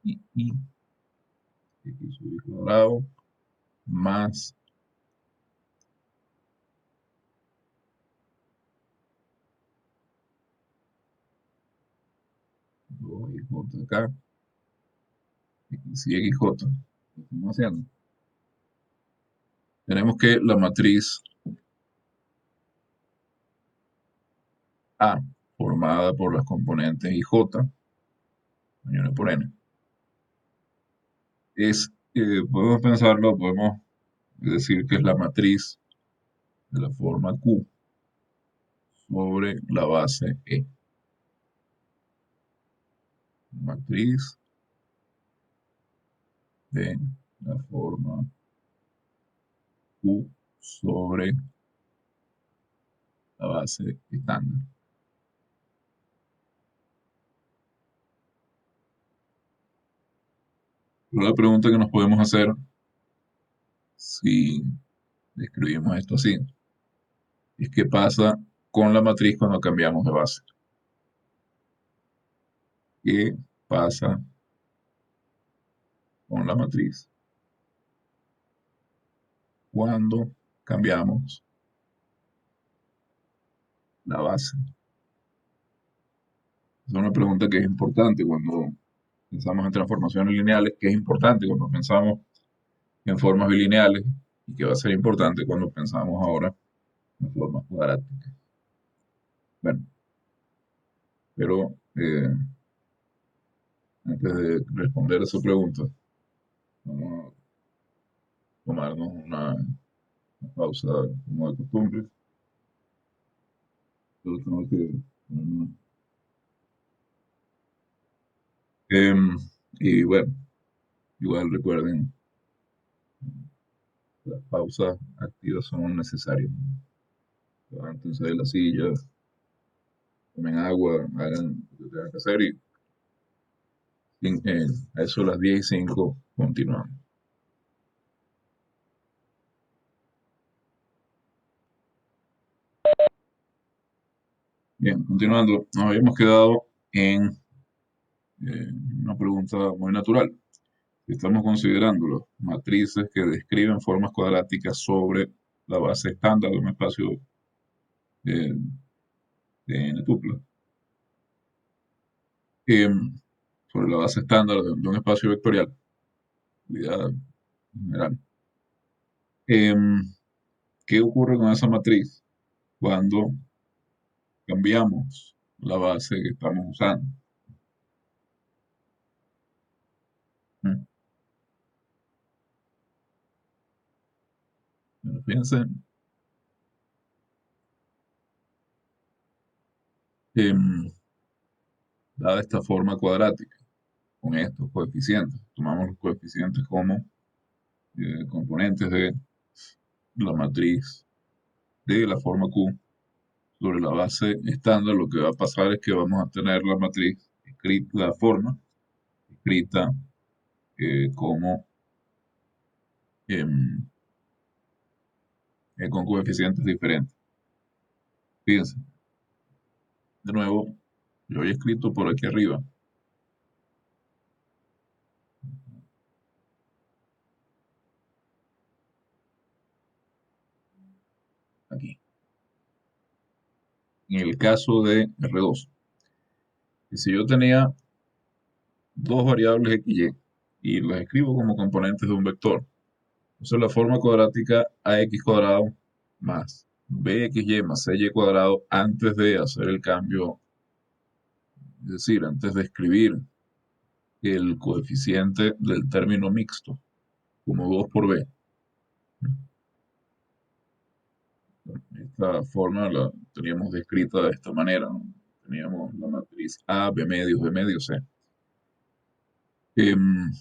I, X cuadrado, más 2j acá, X y XJ. ¿Qué estamos haciendo? Tenemos que la matriz A, formada por las componentes IJ, N por N, podemos pensarlo, podemos decir que es la matriz de la forma Q sobre la base E. Matriz de la forma Q sobre la base estándar. Pero la pregunta que nos podemos hacer si describimos esto así es qué pasa con la matriz cuando cambiamos de base. ¿Qué pasa con la matriz cuando cambiamos la base? Es una pregunta que es importante cuando pensamos en transformaciones lineales, que es importante cuando pensamos en formas bilineales y que va a ser importante cuando pensamos ahora en formas cuadráticas. Bueno, pero antes de responder a esa pregunta, vamos a tomarnos una pausa como de costumbre. Yo tengo que Em, y bueno, igual recuerden, las pausas activas son necesarias. Levántense de la silla, tomen agua, hagan lo que tengan que hacer y a eso a las 10:05 continuamos. Bien, continuando, nos habíamos quedado en una pregunta muy natural. Estamos considerando las matrices que describen formas cuadráticas sobre la base estándar de un espacio de, de n tupla. Sobre la base estándar de un espacio vectorial, idea general. Em, ¿Qué ocurre con esa matriz cuando cambiamos la base que estamos usando? Mm, bueno, fíjense, em, dada esta forma cuadrática, con estos coeficientes, tomamos los coeficientes como componentes de la matriz de la forma Q sobre la base estándar, lo que va a pasar es que vamos a tener la matriz escrita, la forma escrita como em, con coeficientes diferentes. Fíjense, de nuevo, yo había escrito por aquí arriba, aquí, en el caso de R2, que si yo tenía dos variables x, y las escribo como componentes de un vector, entonces la forma cuadrática ax cuadrado más bxy más cy cuadrado antes de hacer el cambio, es decir, antes de escribir el coeficiente del término mixto como 2 por b. Esta forma la teníamos descrita de esta manera, ¿no? Teníamos la matriz A, B medios, C. Em,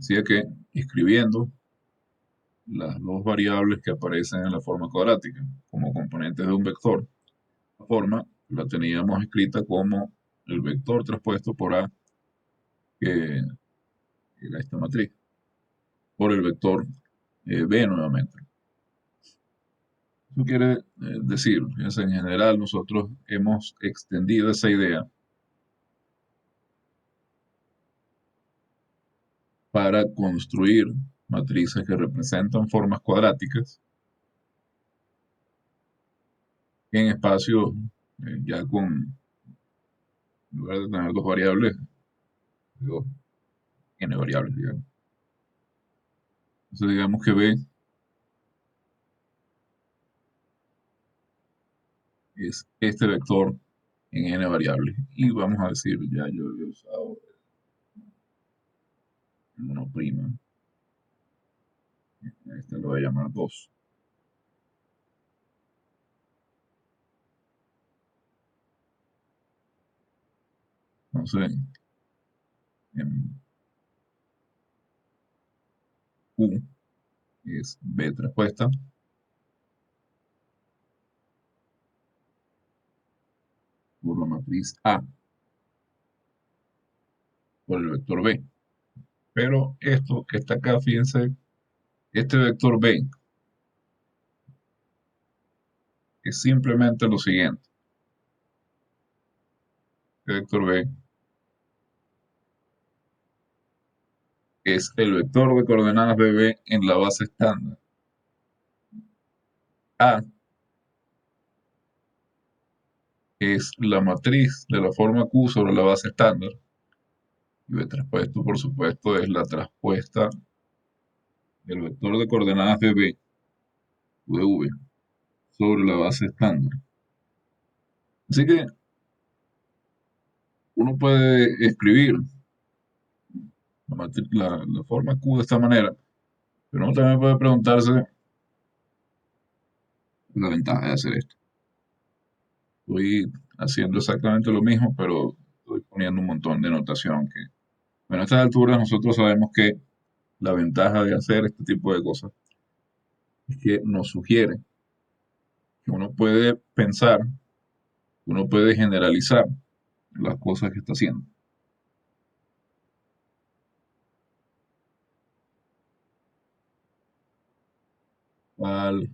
Decía que escribiendo las dos variables que aparecen en la forma cuadrática como componentes de un vector, la forma la teníamos escrita como el vector traspuesto por A, que era esta matriz, por el vector B nuevamente. Eso quiere decir, fíjense, en general nosotros hemos extendido esa idea para construir matrices que representan formas cuadráticas en espacios ya con, en lugar de tener dos variables, dos n variables, digamos. Entonces digamos que B es este vector en n variables. Y vamos a decir, ya yo he usado el 1', este lo voy a llamar 2. Entonces, en Q es B traspuesta por la matriz A por el vector B. Pero esto que está acá, fíjense, este vector B es simplemente lo siguiente. Este vector B es el vector de coordenadas de B en la base estándar. A es la matriz de la forma Q sobre la base estándar. Y B traspuesto, por supuesto, es la traspuesta del vector de coordenadas de B, de V, sobre la base estándar. Así que uno puede escribir la forma Q de esta manera, pero uno también puede preguntarse la ventaja de hacer esto. Estoy haciendo exactamente lo mismo, pero estoy poniendo un montón de notación que, bueno, a estas alturas nosotros sabemos que la ventaja de hacer este tipo de cosas es que nos sugiere que uno puede pensar, que uno puede generalizar las cosas que está haciendo. ¿Cuál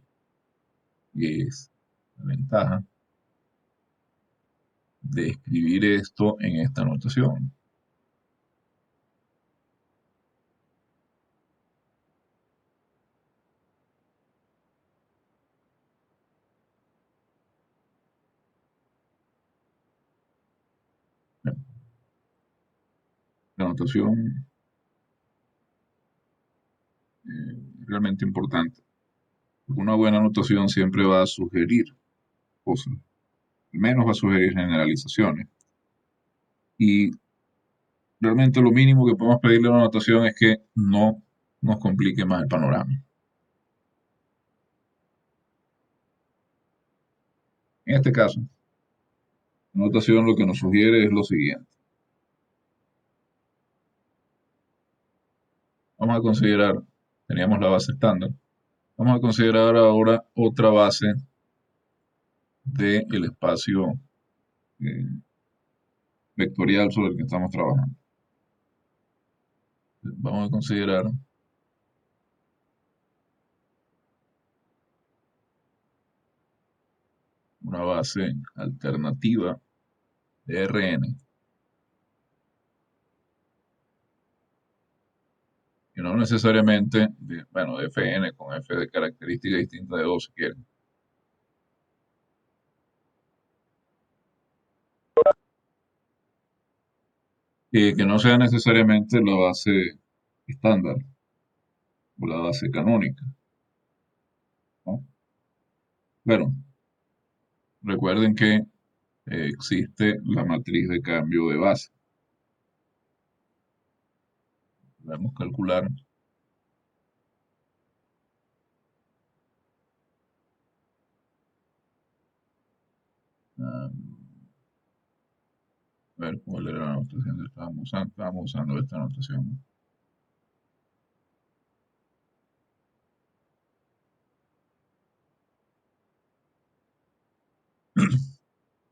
es la ventaja de escribir esto en esta notación? Bueno, la notación es realmente importante. Una buena notación siempre va a sugerir cosas, al menos va a sugerir generalizaciones. Y realmente lo mínimo que podemos pedirle a una notación es que no nos complique más el panorama. En este caso, la notación lo que nos sugiere es lo siguiente. Vamos a considerar, teníamos la base estándar, vamos a considerar ahora otra base del espacio eh, vectorial sobre el que estamos trabajando. Vamos a considerar una base alternativa de Rn, y no necesariamente, bueno, de Fn con f de característica distinta de 2 si quieren. Que no sea necesariamente la base estándar o la base canónica, ¿no? Bueno, recuerden que existe la matriz de cambio de base. Podemos calcular a ver cuál era la notación que estábamos usando. Estábamos usando esta notación.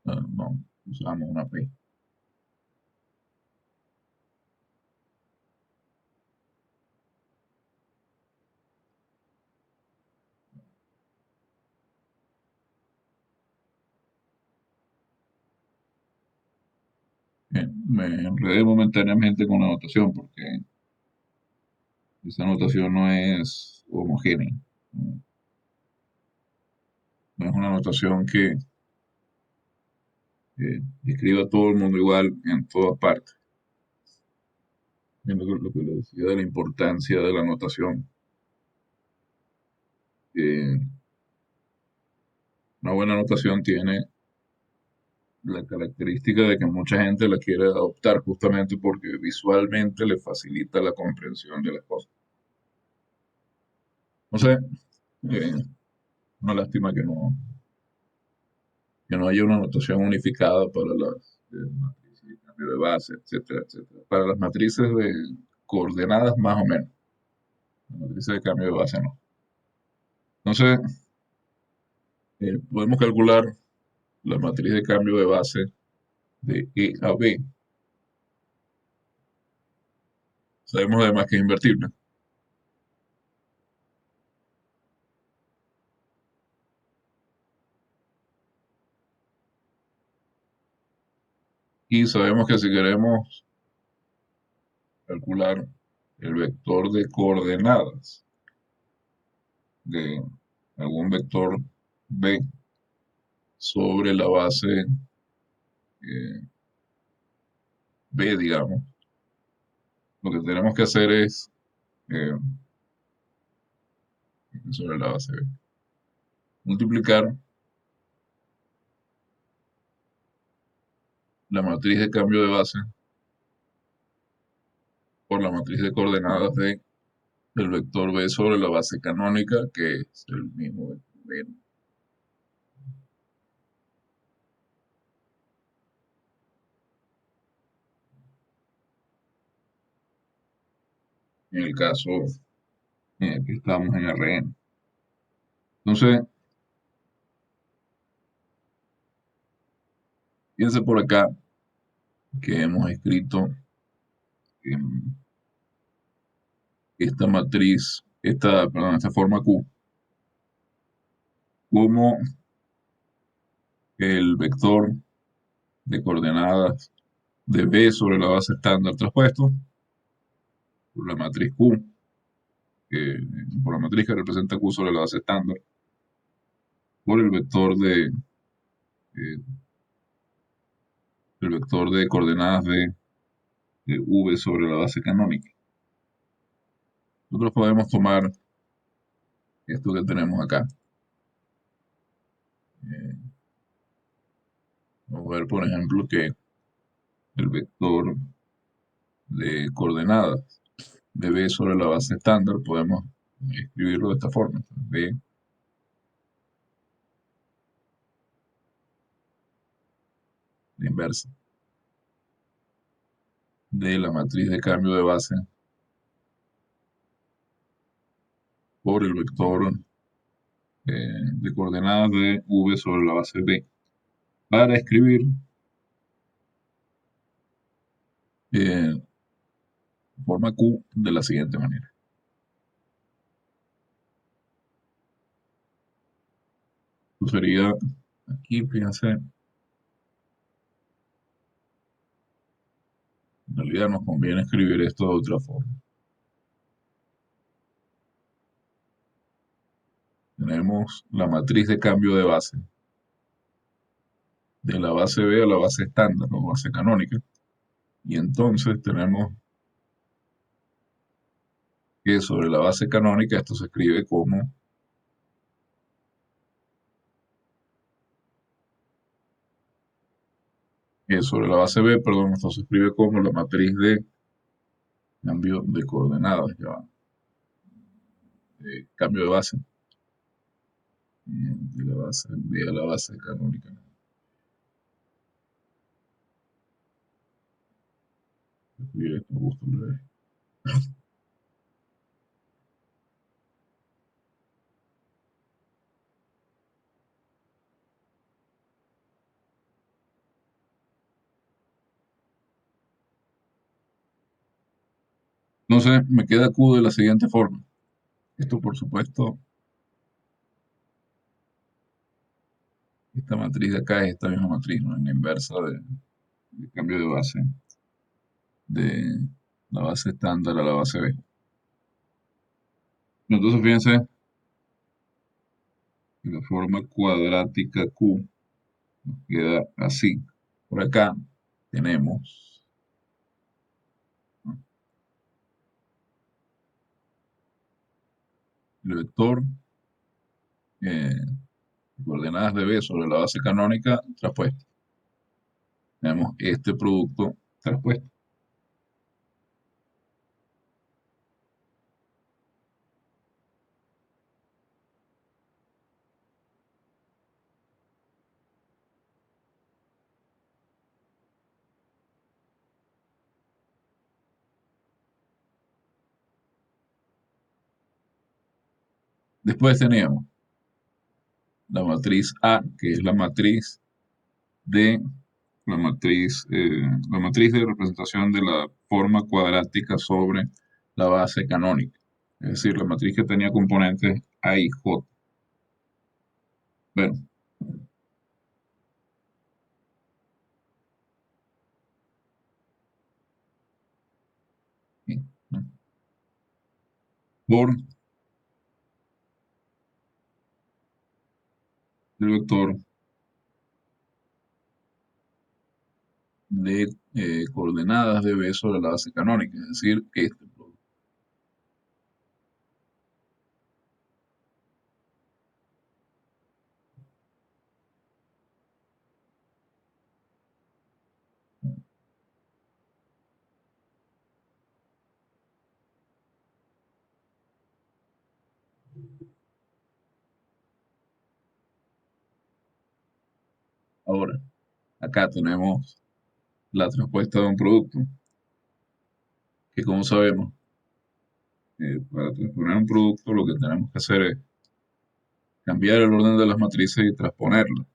No, usamos una P. Bien, me enredé momentáneamente con la notación porque esta notación no es homogénea. No, no es una notación que describa a todo el mundo igual en todas partes. Lo que le decía de la importancia de la notación. Eh, una buena notación tiene la característica de que mucha gente la quiere adoptar justamente porque visualmente le facilita la comprensión de las cosas. No sé, eh, una lástima que no haya una notación unificada para las matrices de cambio de base, etcétera, etcétera. Para las matrices de coordenadas más o menos, las matrices de cambio de base no. Entonces, podemos calcular la matriz de cambio de base de E a B. Sabemos además que es invertible. Y sabemos que si queremos calcular el vector de coordenadas de algún vector B sobre la base B, digamos, lo que tenemos que hacer es, eh, sobre la base B, multiplicar la matriz de cambio de base por la matriz de coordenadas de el vector B sobre la base canónica, que es el mismo vector B. en el caso que estamos en RN. Entonces, fíjense por acá que hemos escrito em, esta matriz, esta forma Q, como el vector de coordenadas de B sobre la base estándar traspuesto por la matriz Q, que, por la matriz que representa Q sobre la base estándar, por eh, el vector de coordenadas de V sobre la base canónica. Nosotros podemos tomar esto que tenemos acá. Eh, Vamos a ver, por ejemplo, que el vector de coordenadas de B sobre la base estándar podemos escribirlo de esta forma. B, la inversa, de la matriz de cambio de base por el vector de coordenadas de V sobre la base B, para escribir eh, forma Q de la siguiente manera. Esto sería, aquí, fíjense, en realidad nos conviene escribir esto de otra forma. Tenemos la matriz de cambio de base, de la base B a la base estándar o base canónica, y entonces tenemos que sobre la base canónica esto se escribe como sobre la base B, perdón, esto se escribe como la matriz de cambio de coordenadas, ya, de cambio de base, de la base B a la base canónica. Escribir esto, me gusta leer. Entonces me queda Q de la siguiente forma. Esto, por supuesto, esta matriz de acá es esta misma matriz, ¿no? En la inversa de cambio de base, de la base estándar a la base B. Entonces, fíjense que la forma cuadrática Q queda así. Por acá tenemos, ¿no?, el vector coordenadas de B sobre la base canónica traspuesto. Tenemos este producto traspuesto. Después teníamos la matriz A, que es de la matriz de representación de la forma cuadrática sobre la base canónica. Es decir, la matriz que tenía componentes A y J. Bueno, ¿no?, por el vector de coordenadas de B sobre la base canónica, es decir, este producto. Ahora, acá tenemos la respuesta de un producto, que como sabemos, Para transponer un producto lo que tenemos que hacer es cambiar el orden de las matrices y transponerlas.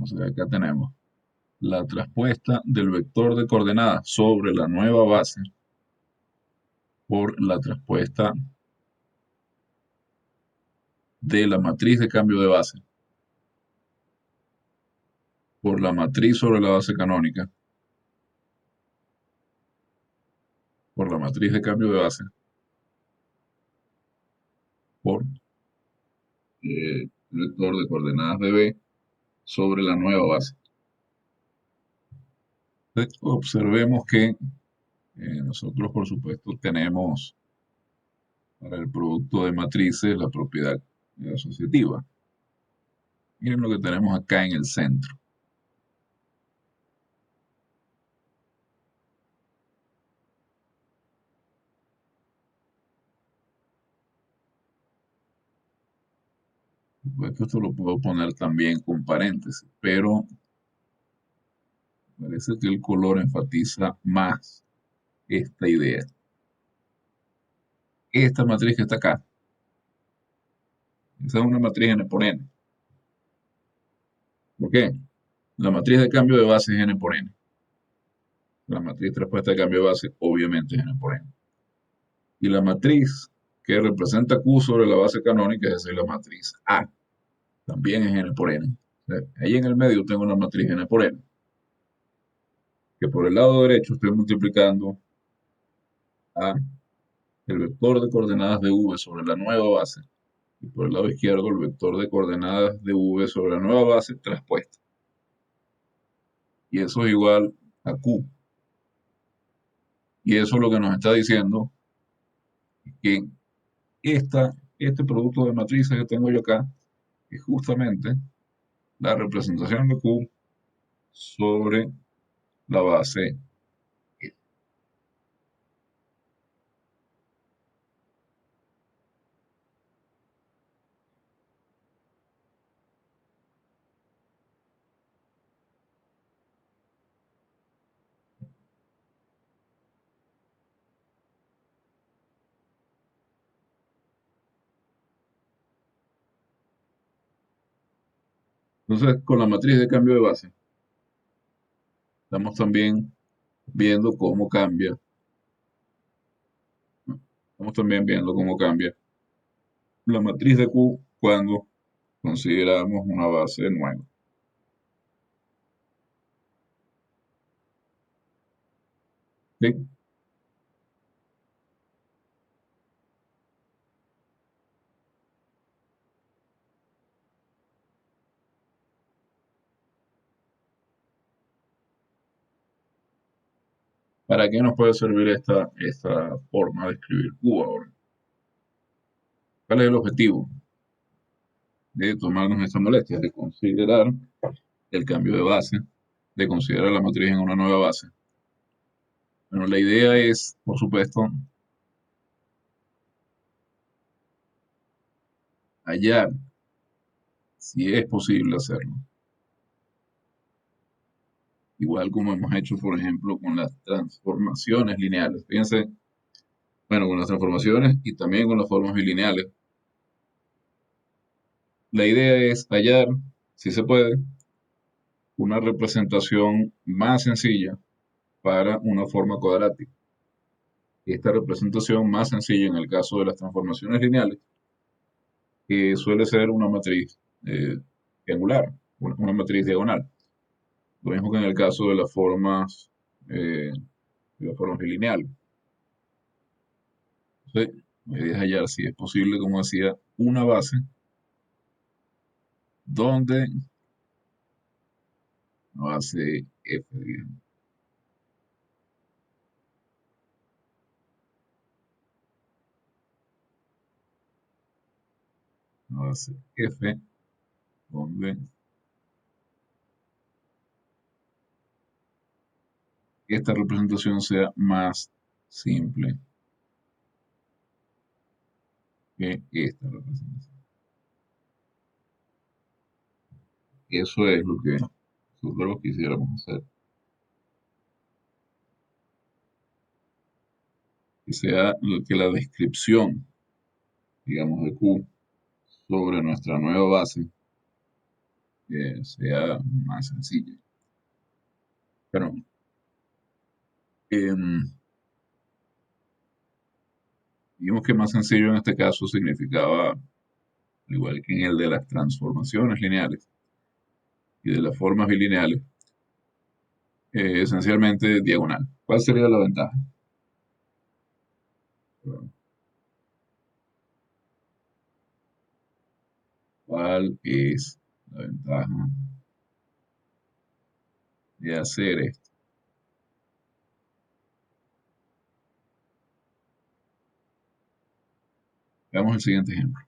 O sea, acá tenemos la traspuesta del vector de coordenadas sobre la nueva base por la traspuesta de la matriz de cambio de base por la matriz sobre la base canónica por la matriz de cambio de base por el vector de coordenadas de B sobre la nueva base. Entonces, observemos que nosotros, por supuesto, tenemos para el producto de matrices la propiedad asociativa. Miren lo que tenemos acá en el centro. Pues esto lo puedo poner también con paréntesis, pero parece que el color enfatiza más esta idea. Esta matriz que está acá, esa es una matriz n por n. ¿Por qué? La matriz de cambio de base es n por n. La matriz traspuesta de cambio de base obviamente es n por n. Y la matriz que representa Q sobre la base canónica es decir, la matriz A. También es n por n. O sea, ahí en el medio tengo una matriz n por n. Que por el lado derecho estoy multiplicando a el vector de coordenadas de V sobre la nueva base. Y por el lado izquierdo el vector de coordenadas de V sobre la nueva base traspuesta. Y eso es igual a Q. Y eso es lo que nos está diciendo que este producto de matrices que tengo yo acá es justamente la representación de Q sobre la base F. Entonces, con la matriz de cambio de base, estamos también viendo cómo cambia, ¿no? Estamos también viendo cómo cambia la matriz de Q cuando consideramos una base nueva. ¿Sí? ¿Para qué nos puede servir esta forma de escribir Q ahora? ¿Cuál es el objetivo de tomarnos esta molestia? De considerar el cambio de base, de considerar la matriz en una nueva base. Bueno, la idea es, por supuesto, hallar si es posible hacerlo. Igual como hemos hecho, por ejemplo, con las transformaciones lineales. Fíjense, bueno, con las transformaciones y también con las formas bilineales. La idea es hallar, si se puede, una representación más sencilla para una forma cuadrática. Esta representación más sencilla en el caso de las transformaciones lineales suele ser una matriz triangular, una matriz diagonal. Lo mismo que en el caso eh, de las formas bilineales. Entonces, la idea es hallar si es posible, como decía, una base donde una base F, digamos, una base F donde esta representación sea más simple que esta representación. Eso es lo que nosotros quisiéramos hacer. que sea que la descripción, digamos, de Q sobre nuestra nueva base sea más sencilla. Pero em, digamos que más sencillo en este caso significaba, al igual que en el de las transformaciones lineales y de las formas bilineales, esencialmente diagonal. ¿Cuál sería la ventaja? ¿Cuál es la ventaja de hacer esto? Veamos el siguiente ejemplo.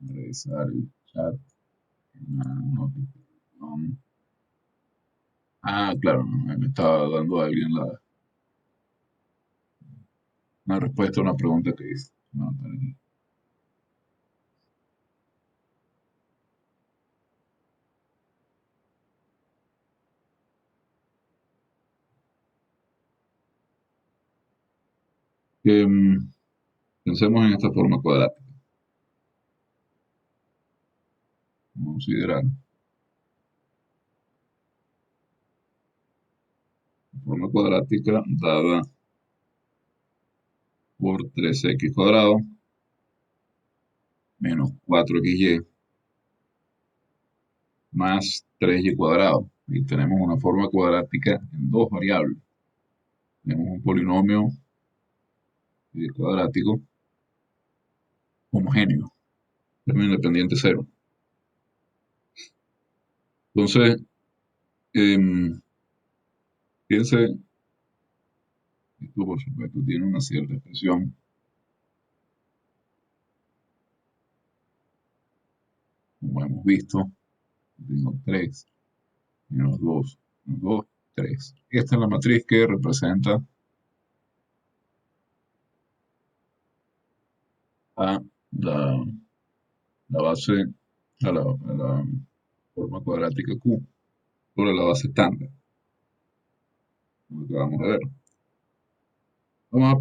Revisar el chat. Una notificación. Ah, claro, me estaba dando alguien una respuesta a una pregunta que hice. No, para aquí. Pensemos en esta forma cuadrática. Vamos a considerar la forma cuadrática dada por 3x cuadrado menos 4xy más 3y cuadrado. Y tenemos una forma cuadrática en dos variables. Tenemos un polinomio cuadrático homogéneo, término independiente cero. Entonces, piense, esto por supuesto tiene una cierta expresión, como hemos visto, tengo 3 menos 2 menos 2, 3. Esta es la matriz que representa a la, la base, a la forma cuadrática Q sobre la base estándar, como acabamos de ver. Vamos a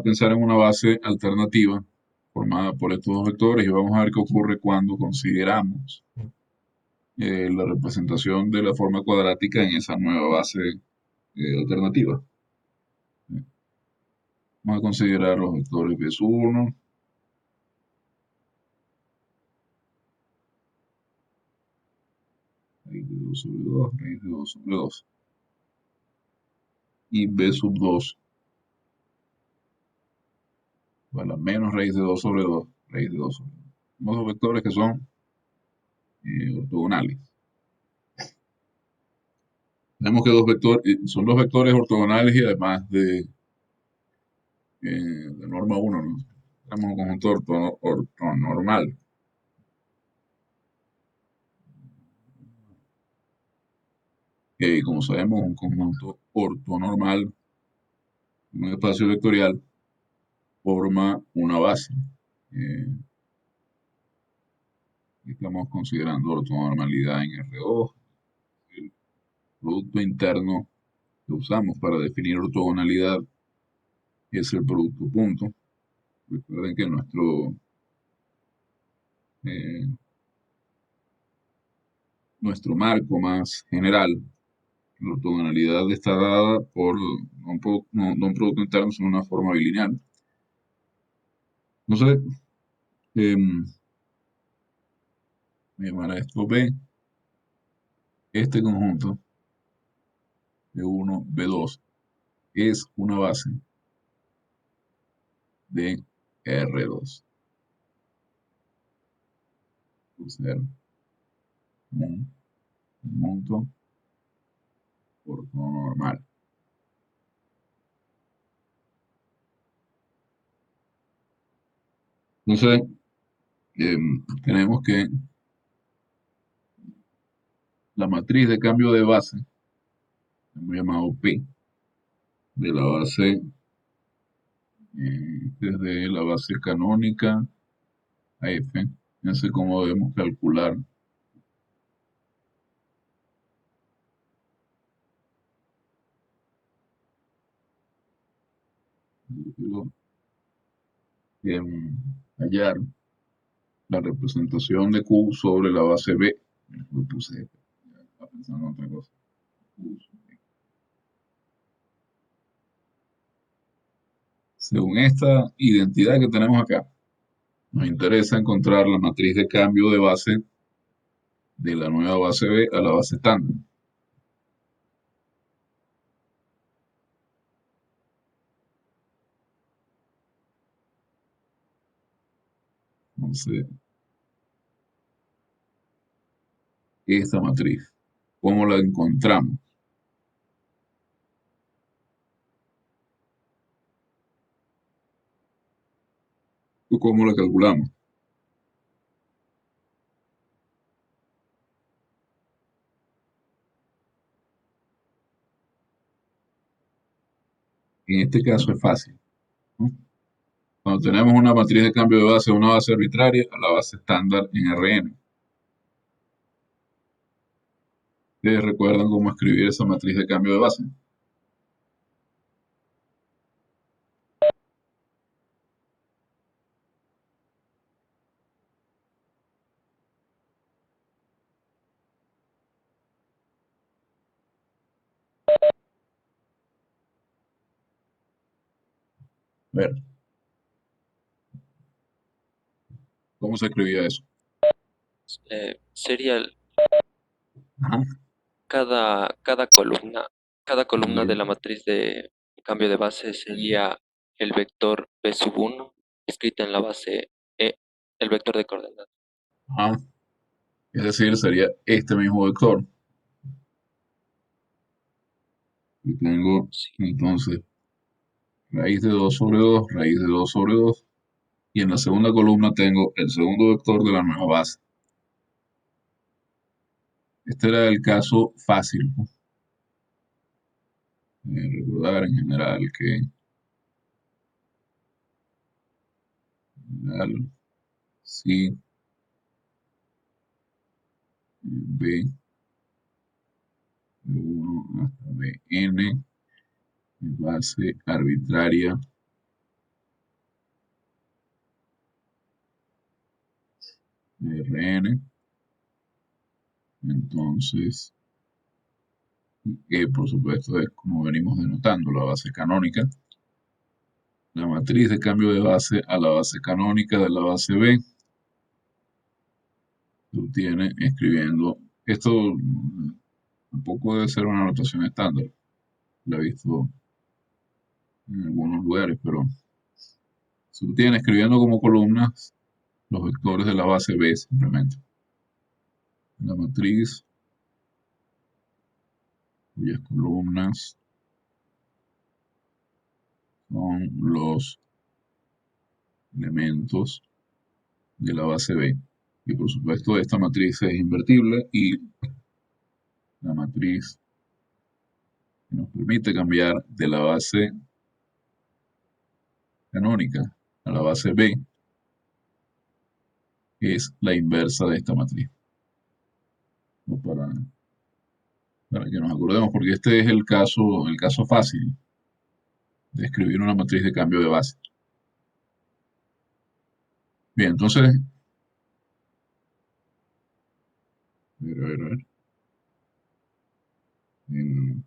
pensar en una base alternativa formada por estos dos vectores y vamos a ver qué ocurre cuando consideramos la representación de la forma cuadrática en esa nueva base alternativa. Vamos a considerar los vectores b sub 1, raíz de 2 sobre 2, raíz de 2 sobre 2, y b sub 2, igual a menos raíz de 2 sobre 2, raíz de 2 sobre 2. Tenemos dos vectores que son ortogonales. Tenemos que son dos vectores ortogonales y además de norma 1, ¿no? Tenemos un conjunto ortonormal. Que como sabemos, un conjunto ortonormal, un espacio vectorial, forma una base. Eh, Estamos considerando ortonormalidad en R2. El producto interno que usamos para definir ortogonalidad es el producto punto. Recuerden que eh, nuestro marco más general, la ortogonalidad está dada por no un producto interno, sino una forma bilineal. Entonces, voy a llamar a esto B. Este conjunto B1, B2 es una base de R2. Por ser un conjunto ortonormal. Entonces, tenemos que la matriz de cambio de base, hemos llamado P, de la base desde la base canónica a F. No sé cómo debemos calcular. Quiero, hallar la representación de Q sobre la base B. Lo puse, estaba pensando en otra cosa. Según esta identidad que tenemos acá, nos interesa encontrar la matriz de cambio de base de la nueva base B a la base estándar. Entonces, esta matriz, ¿cómo la encontramos? ¿O cómo la calculamos? En este caso es fácil, ¿no? Cuando tenemos una matriz de cambio de base, una base arbitraria, a la base estándar en Rn. ¿Ustedes recuerdan cómo escribir esa matriz de cambio de base? A ver, ¿cómo se escribía eso? Sería Ajá, cada columna de ok. la matriz de cambio de base sería el vector p sub 1 escrita en la base E, el vector de coordenadas. Ajá. Es decir, sería este mismo vector. Y tengo Sí, entonces raíz de 2 sobre 2, raíz de 2 sobre 2. Y en la segunda columna tengo el segundo vector de la nueva base. Este era el caso fácil, ¿no? Recordar en general que general, sí, B de 1 hasta Bn es base arbitraria de Rn. Entonces, que por supuesto es como venimos denotando la base canónica. La matriz de cambio de base a la base canónica de la base B se obtiene escribiendo. Esto tampoco debe ser una notación estándar. La he visto en algunos lugares, pero se obtiene escribiendo como columnas los vectores de la base B simplemente. La matriz cuyas columnas son los elementos de la base B. Y por supuesto esta matriz es invertible y la matriz que nos permite cambiar de la base canónica a la base B es la inversa de esta matriz. O para que nos acordemos, porque este es el caso fácil de escribir una matriz de cambio de base. Bien, entonces, a ver, en-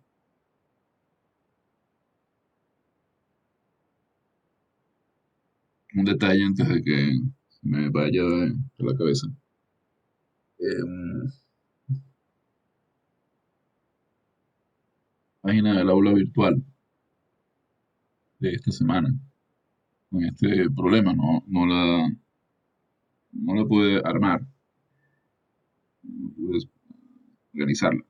un detalle antes de que me vaya de la cabeza. Em, Página del aula virtual de esta semana, con este problema, no la pude armar, no pude organizarla.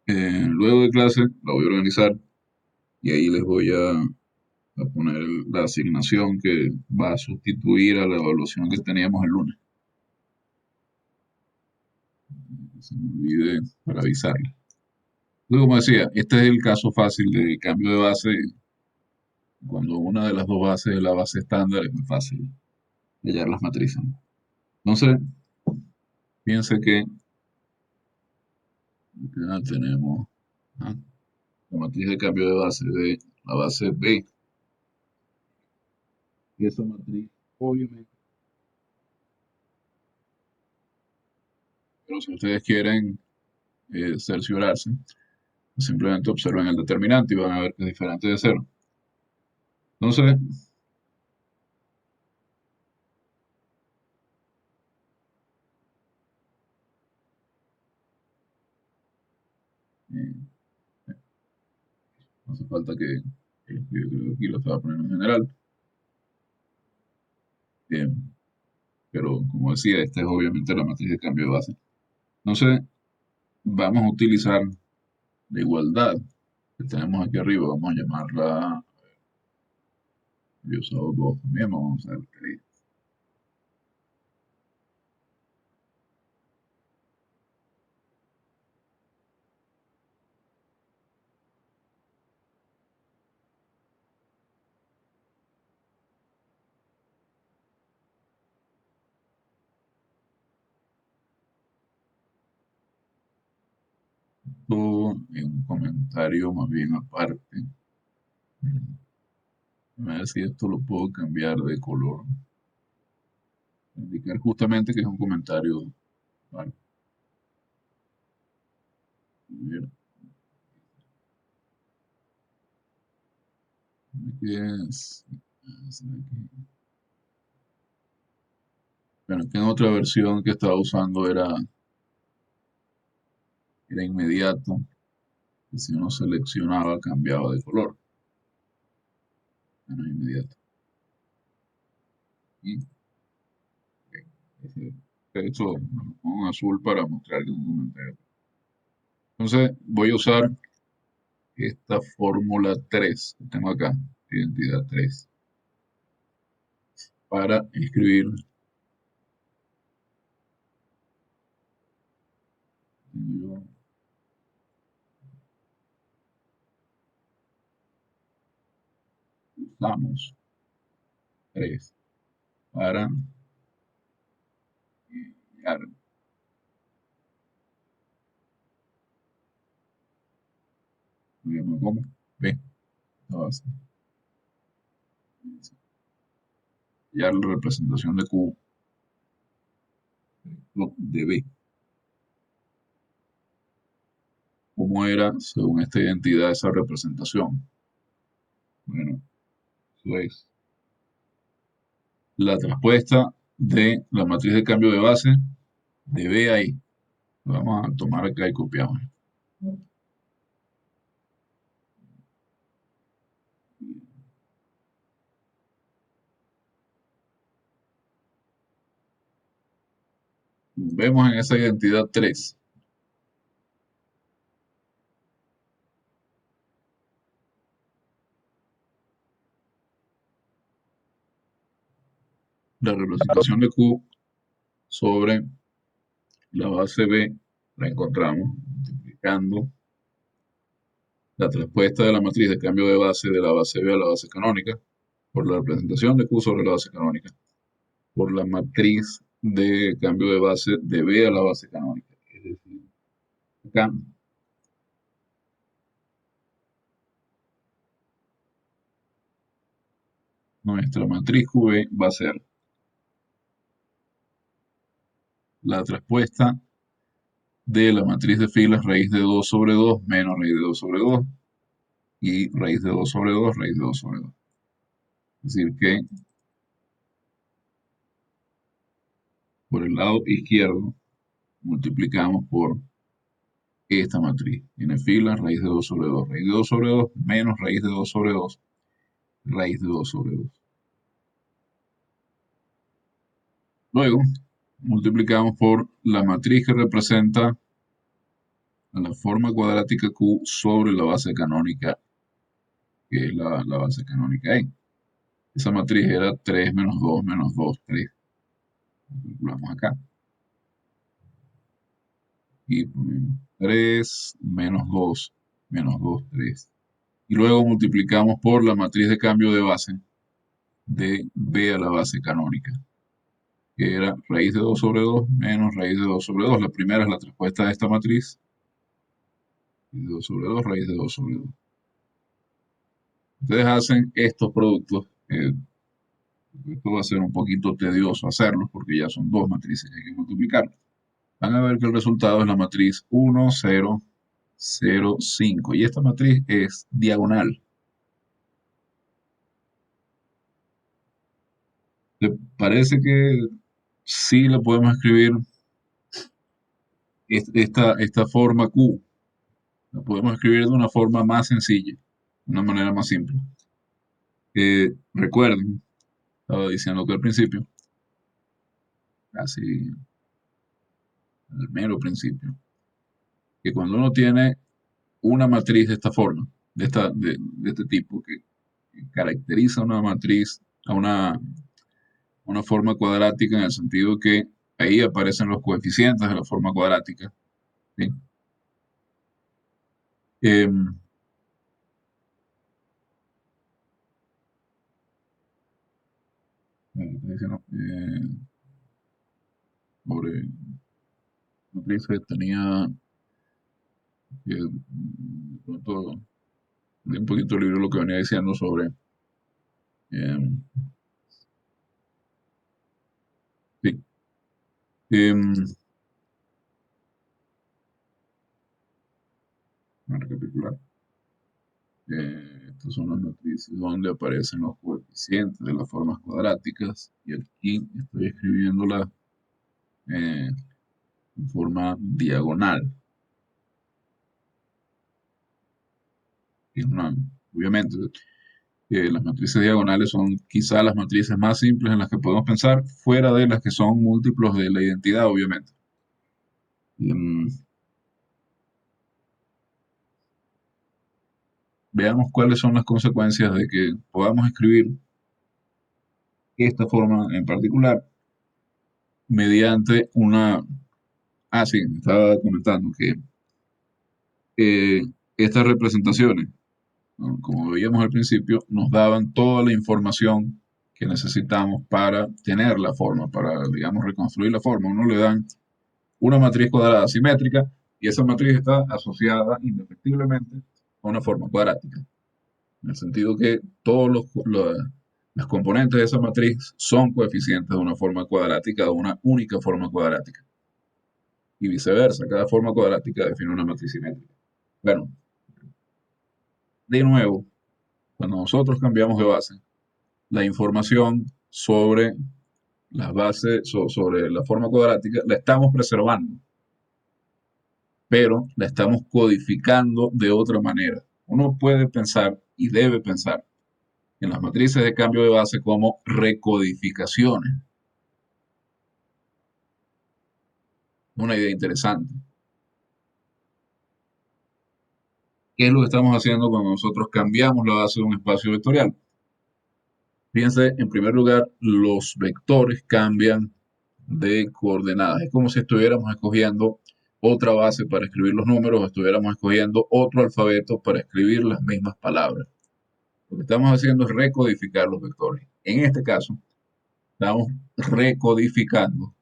Luego de clase la voy a organizar y ahí les voy a poner la asignación que va a sustituir a la evaluación que teníamos el lunes. No se me olvide para avisarles. Entonces, como decía, este es el caso fácil de cambio de base Cuando una de las dos bases es la base estándar, es muy fácil hallar las matrices. Entonces, piense que acá tenemos, ¿ah?, la matriz de cambio de base de la base B. Y esa matriz, obviamente, pero si ustedes quieren cerciorarse, simplemente observen el determinante y van a ver que es diferente de cero. Entonces, eh, no hace falta que lo escriba, creo que aquí lo estaba poniendo en general. Bien, pero como decía, esta es obviamente la matriz de cambio de base. Entonces, vamos a utilizar la igualdad que tenemos aquí arriba, vamos a llamarla, yo he usado dos también, vamos a ver qué dice. Esto en un comentario más bien aparte. A ver si esto lo puedo cambiar de color. Indicar justamente que es un comentario. Vale, bien, aquí es. ¿Será que- Bueno, que en otra versión que estaba usando era inmediato, que si uno seleccionaba cambiaba de color. Bueno, inmediato. Y ese- de hecho, lo pongo en azul para mostrar que es un comentario. Entonces voy a usar esta fórmula 3 que tengo acá, identidad 3, para escribir. Tengo yo, usamos 3 para hallar, digamos, como B, la base, hallar la representación de Q, no, de B. ¿Cómo era, según esta identidad, esa representación? Bueno, eso es la traspuesta de la matriz de cambio de base de B a I. Lo vamos a tomar acá y copiamos. Vemos en esa identidad 3 la representación de Q sobre la base B, la encontramos multiplicando la traspuesta de la matriz de cambio de base de la base B a la base canónica por la representación de Q sobre la base canónica, por la matriz de cambio de base de B a la base canónica. Es decir, acá nuestra matriz QB va a ser la traspuesta de la matriz de filas raíz de 2 sobre 2 menos raíz de 2 sobre 2 y raíz de 2 sobre 2, raíz de 2 sobre 2. Es decir, que por el lado izquierdo multiplicamos por esta matriz. Tiene filas, raíz de 2 sobre 2, raíz de 2 sobre 2 menos raíz de 2 sobre 2, raíz de 2 sobre 2. Luego, multiplicamos por la matriz que representa la forma cuadrática Q sobre la base canónica, que es la base canónica E. Esa matriz era 3 menos 2, 3. Calculamos acá. Y ponemos 3 menos 2, 3. y luego multiplicamos por la matriz de cambio de base de b a la base canónica, que era raíz de 2 sobre 2 menos raíz de 2 sobre 2. La primera es la respuesta de esta matriz, y 2 sobre 2, raíz de 2 sobre 2. Ustedes hacen estos productos, esto va a ser un poquito tedioso hacerlo porque ya son dos matrices que hay que multiplicar. Van a ver que el resultado es la matriz 1, 0, 0, 5. Y esta matriz es diagonal. ¿Le parece que sí le podemos escribir esta forma Q? La podemos escribir de una forma más sencilla, de una manera más simple. Recuerden, estaba diciendo que al principio, casi al mero principio, que cuando uno tiene una matriz de esta forma, de este tipo, que caracteriza una matriz a una forma cuadrática en el sentido que ahí aparecen los coeficientes de la forma cuadrática. ¿Sí? Em, sobre matrices tenía de pronto leí un poquito el libro lo que venía diciendo sobre em, sí, em, a recapitular. Estas son las matrices donde aparecen los coeficientes de las formas cuadráticas y aquí estoy escribiéndolas eh, en forma diagonal. Que es obviamente, las matrices diagonales son quizá las matrices más simples en las que podemos pensar, fuera de las que son múltiplos de la identidad, obviamente. Em, Veamos cuáles son las consecuencias de que podamos escribir esta forma en particular mediante una... Ah, sí, estaba comentando que eh, estas representaciones, ¿no? Como veíamos al principio, nos daban toda la información que necesitamos para tener la forma, para, digamos, reconstruir la forma. Uno le dan una matriz cuadrada simétrica y esa matriz está asociada indefectiblemente a una forma cuadrática. En el sentido que todos los componentes de esa matriz son coeficientes de una forma cuadrática, de una única forma cuadrática. Y viceversa, cada forma cuadrática define una matriz simétrica. Bueno, de nuevo, cuando nosotros cambiamos de base, la información sobre las bases, sobre la forma cuadrática, la estamos preservando, pero la estamos codificando de otra manera. Uno puede pensar y debe pensar en las matrices de cambio de base como recodificaciones. Una idea interesante. ¿Qué es lo que estamos haciendo cuando nosotros cambiamos la base de un espacio vectorial? Fíjense, en primer lugar, los vectores cambian de coordenadas. Es como si estuviéramos escogiendo otra base para escribir los números o estuviéramos escogiendo otro alfabeto para escribir las mismas palabras. Lo que estamos haciendo es recodificar los vectores. En este caso, estamos recodificando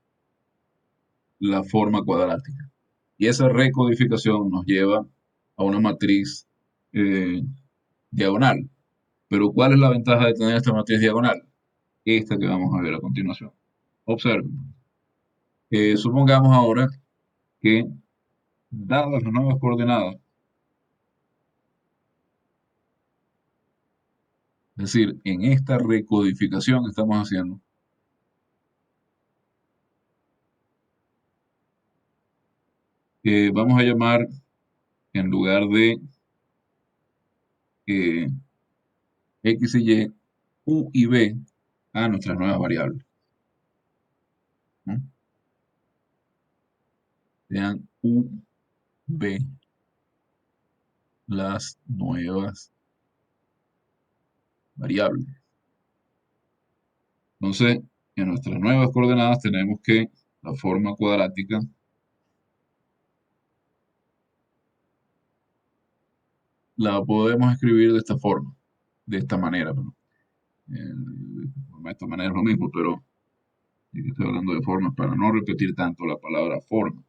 la forma cuadrática. Y esa recodificación nos lleva a una matriz eh, diagonal. Pero ¿cuál es la ventaja de tener esta matriz diagonal? Esta que vamos a ver a continuación. Observen. Supongamos ahora que, dadas las nuevas coordenadas, es decir, en esta recodificación que estamos haciendo, vamos a llamar en lugar de eh, x y y, u y b a nuestras nuevas variables, ¿no? Sean u, b, las nuevas variables. Entonces, en nuestras nuevas coordenadas tenemos que la forma cuadrática la podemos escribir de esta forma, de esta manera, perdón. De esta manera es lo mismo, pero estoy hablando de formas para no repetir tanto la palabra forma.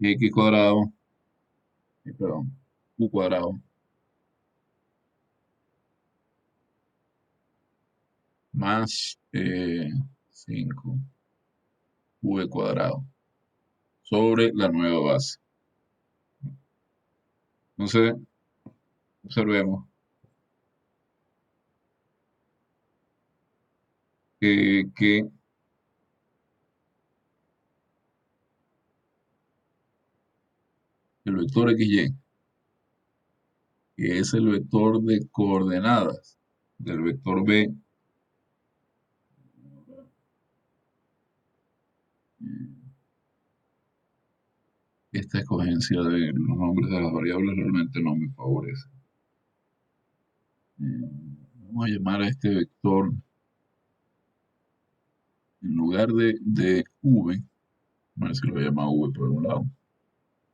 X cuadrado, perdón, U cuadrado más 5 V cuadrado sobre la nueva base. Entonces, observemos que el vector XY, que es el vector de coordenadas del vector B, esta escogencia de los nombres de las variables realmente no me favorece. Vamos a llamar a este vector, en lugar de V, a ver si lo voy a llamar V por algún lado.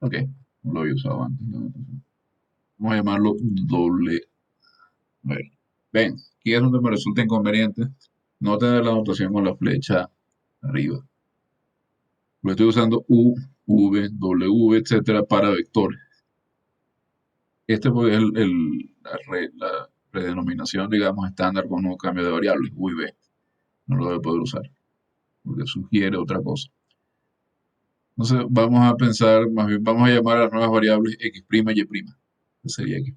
Ok, no lo había usado antes. Vamos a llamarlo doble. A ver, ven, aquí es donde me resulta inconveniente no tener la notación con la flecha arriba. Lo estoy usando U, V, W, etcétera, para vectores. Este pues, es la redenominación, digamos, estándar con un cambio de variables, U y V. No lo debe poder usar, porque sugiere otra cosa. Entonces, vamos a pensar, más bien, vamos a llamar a las nuevas variables X' y Y'. ¿Qué sería X'?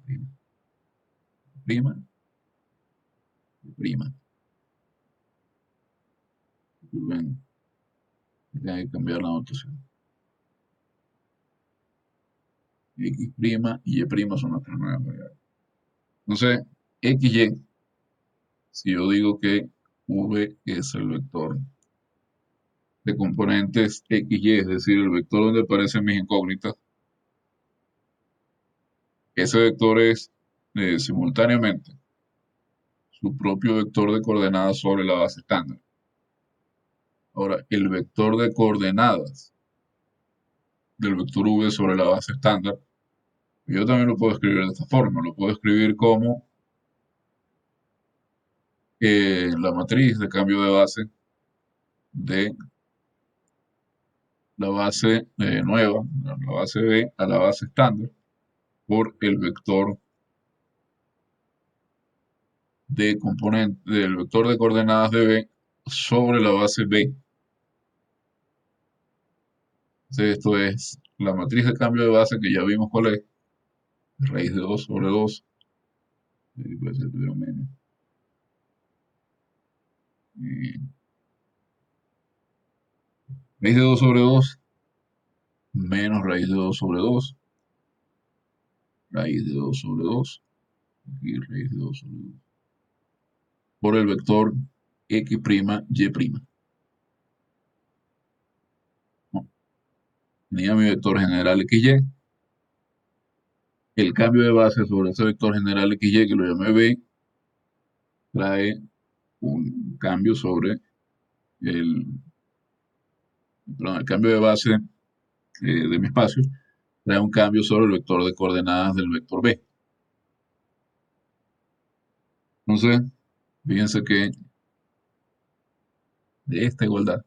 Prima, Y'. Disculpen, tengo que cambiar la notación. X' y Y' son nuestras nuevas variables. Entonces, XY, si yo digo que V es el vector de componentes XY, es decir, el vector donde aparecen mis incógnitas, ese vector es simultáneamente su propio vector de coordenadas sobre la base estándar. Ahora, el vector de coordenadas del vector V sobre la base estándar, yo también lo puedo escribir de esta forma, lo puedo escribir como la matriz de cambio de base de la base nueva, la base B a la base estándar, por el vector de componente del vector de coordenadas de B sobre la base B. Entonces, esto es la matriz de cambio de base que ya vimos cuál es, raíz de 2 sobre 2, puede ser menos, raíz de 2 sobre 2 menos raíz de 2 sobre 2, raíz de 2 sobre 2, y raíz de 2 sobre 2, por el vector X', Y'. ¿No? Tenía mi vector general XY, el cambio de base sobre ese vector general XY que lo llamé B, trae un cambio sobre el, perdón, el cambio de base de mi espacio, trae un cambio sobre el vector de coordenadas del vector B. Entonces, fíjense que de esta igualdad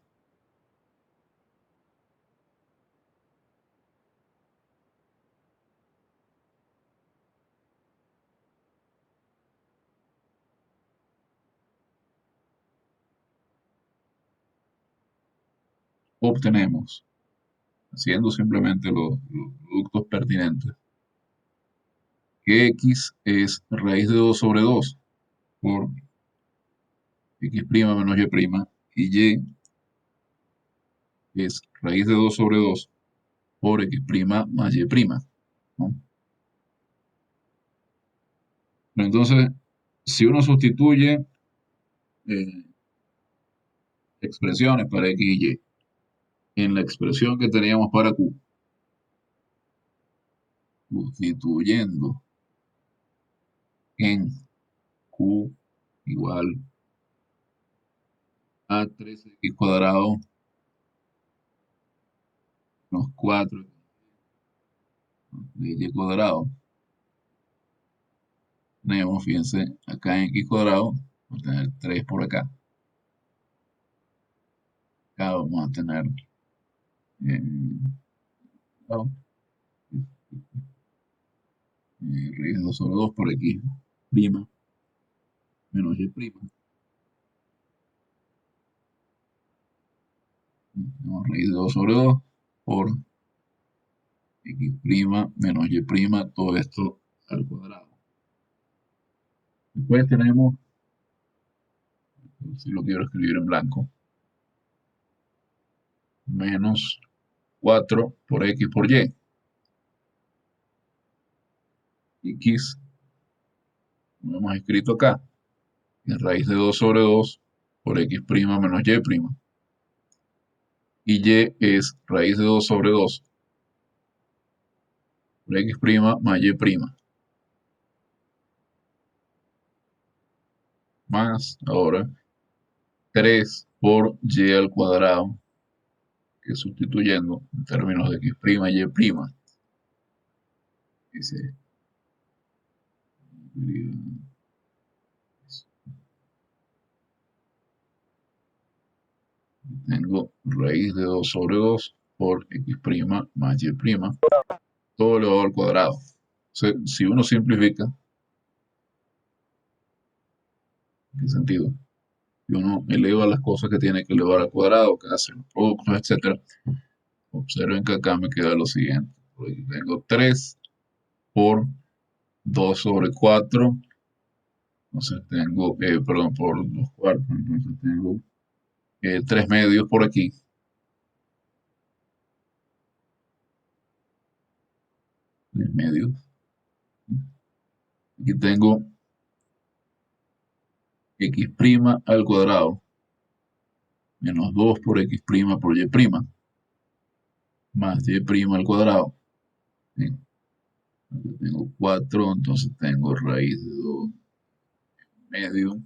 obtenemos, haciendo simplemente los productos pertinentes, que X es raíz de 2 sobre 2 por X' menos Y', y Y es raíz de 2 sobre 2 por X' más Y'. ¿No? Entonces, si uno sustituye eh, expresiones para X y Y en la expresión que teníamos para Q, sustituyendo en Q igual a 3x cuadrado menos 4 de y cuadrado. Tenemos, fíjense, acá en x cuadrado, vamos a tener 3 por acá. Acá vamos a tener oh, raíz de 2 sobre 2 por x prima menos y prima. Tenemos raíz de 2 sobre 2 por x prima menos y prima, todo esto al cuadrado. Después tenemos, si lo quiero escribir en blanco, menos 4 por x por y. X, como hemos escrito acá, es raíz de 2 sobre 2 por x prima menos y prima. Y y es raíz de 2 sobre 2 por x prima más y prima. Más, ahora, 3 por y al cuadrado, que sustituyendo en términos de x prima y prima. Dice, tengo raíz de 2 sobre 2 por x prima más y prima, todo elevado al cuadrado. Si uno simplifica, ¿en qué sentido? Si uno eleva las cosas que tiene que elevar al cuadrado, que hacen los productos, etcétera, observen que acá me queda lo siguiente. Tengo 3 por 2 sobre 4, entonces tengo, perdón, por 2 cuartos, entonces tengo 3 medios por aquí. 3 medios. Aquí tengo x prima al cuadrado menos 2 por x prima por y prima más y prima al cuadrado. ¿Sí? Aquí tengo 4, entonces tengo raíz de 2 medio.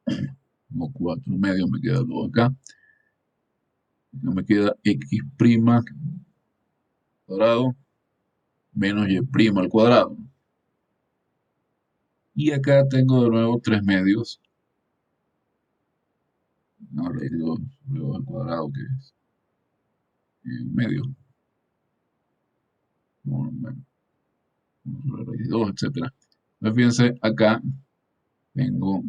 Tengo 4 medios, me queda 2 acá. Me queda x prima cuadrado menos y prima al cuadrado. Y acá tengo de nuevo 3 medios. No, raíz de 2 al cuadrado, que es medio. Bueno, raíz de 2, etc. Entonces, fíjense, acá tengo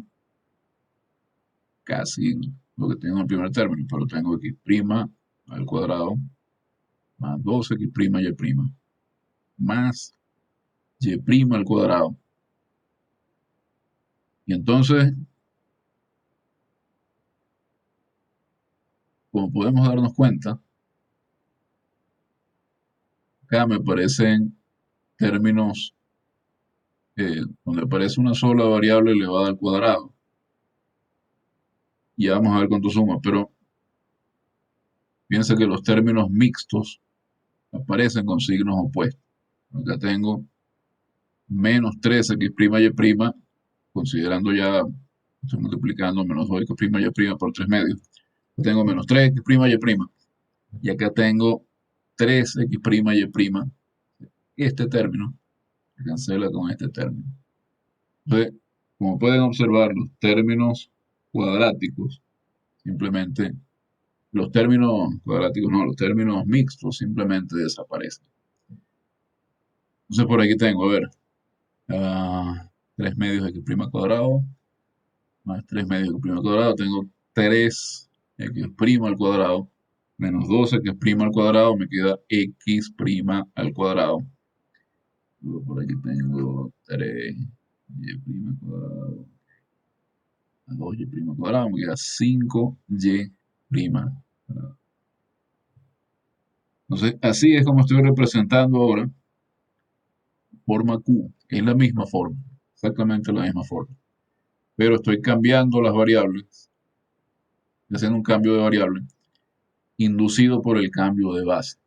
casi lo que tengo en el primer término, pero tengo x prima al cuadrado más 2x prima y prima más y prima al cuadrado. Y entonces, como podemos darnos cuenta, acá me aparecen términos donde aparece una sola variable elevada al cuadrado. Y vamos a ver cuánto suma, pero piensa que los términos mixtos aparecen con signos opuestos. Acá tengo menos 3x prima y prima, considerando ya, estoy multiplicando menos 2x prima y prima por 3 medios. Acá tengo menos 3x prima y prima. Y acá tengo 3x prima y prima. Este término se cancela con este término. Entonces, como pueden observar, los términos cuadráticos, simplemente, los términos cuadráticos no, los términos mixtos simplemente desaparecen. Entonces por aquí tengo, a ver, 3 medios de x prima cuadrado, más 3 medios de x prima cuadrado, tengo 3 x prima al cuadrado, menos 2 x prima al cuadrado, me queda x prima al cuadrado. Luego por aquí tengo 3 y prima cuadrado, más 2y prima cuadrado, me queda 5y prima cuadrado. Entonces, así es como estoy representando ahora forma Q. Es la misma forma, exactamente la misma forma. Pero estoy cambiando las variables, haciendo un cambio de variable inducido por el cambio de base.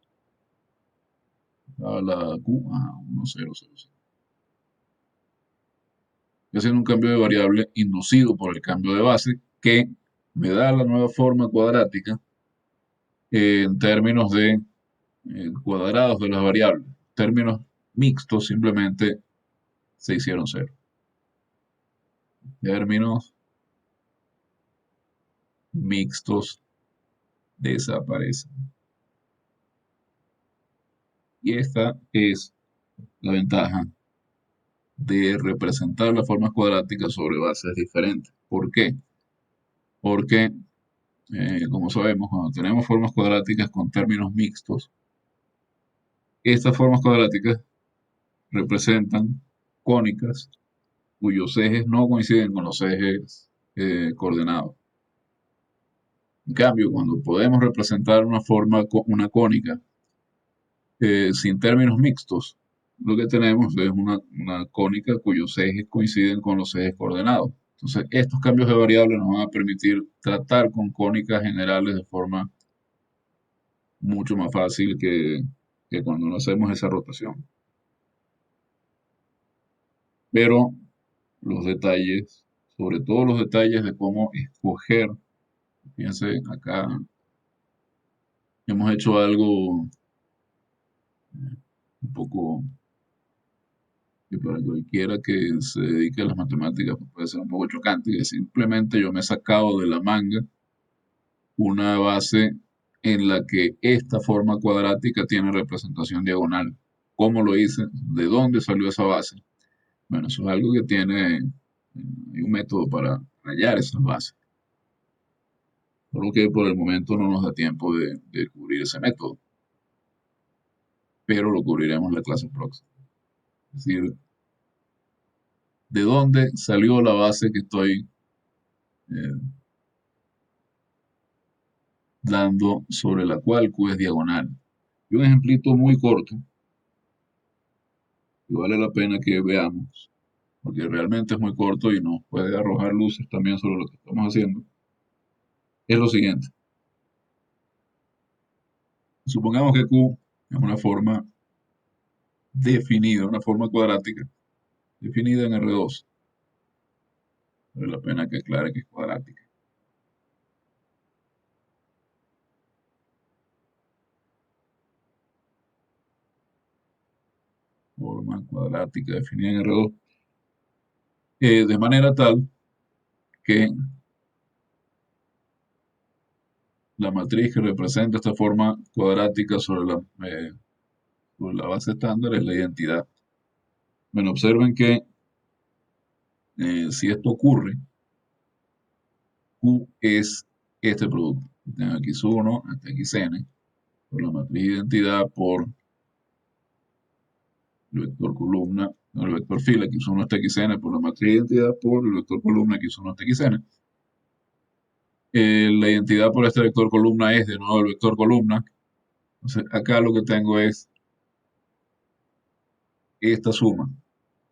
A la Q, 1, 0, 0, 0. Estoy haciendo un cambio de variable inducido por el cambio de base que me da la nueva forma cuadrática en términos de cuadrados de las variables. términos mixtos simplemente se hicieron cero. Términos mixtos desaparecen. Y esta es la ventaja de representar las formas cuadráticas sobre bases diferentes. ¿Por qué? Porque, como sabemos, cuando tenemos formas cuadráticas con términos mixtos, estas formas cuadráticas representan cónicas cuyos ejes no coinciden con los ejes coordenados. En cambio, cuando podemos representar una forma, una cónica, sin términos mixtos, lo que tenemos es una cónica cuyos ejes coinciden con los ejes coordenados. Entonces, estos cambios de variables nos van a permitir tratar con cónicas generales de forma mucho más fácil que cuando no hacemos esa rotación. Pero los detalles, sobre todo los detalles de cómo escoger, fíjense, acá hemos hecho algo un poco que para cualquiera que se dedique a las matemáticas pues puede ser un poco chocante, que simplemente yo me he sacado de la manga una base en la que esta forma cuadrática tiene representación diagonal. ¿Cómo lo hice? ¿De dónde salió esa base? Bueno, eso es algo que tiene, hay un método para hallar esas bases. Solo que por el momento no nos da tiempo de cubrir ese método, pero lo cubriremos en la clase próxima. Es decir, ¿de dónde salió la base que estoy eh, dando sobre la cual Q es diagonal? Y un ejemplito muy corto que vale la pena que veamos, porque realmente es muy corto y nos puede arrojar luces también sobre lo que estamos haciendo, es lo siguiente. Supongamos que Q es una forma definida, una forma cuadrática definida en R2. Vale la pena que aclare que es cuadrática. Forma cuadrática definida en R2. De manera tal que la matriz que representa esta forma cuadrática sobre la base estándar es la identidad. Bueno, observen que si esto ocurre, Q es este producto. Tengo X1 hasta Xn por la matriz de identidad por el vector columna, no, el vector fila X1 hasta Xn por la matriz de identidad por el vector columna X1 hasta Xn. La identidad por este vector columna es de nuevo el vector columna. Entonces acá lo que tengo es esta suma,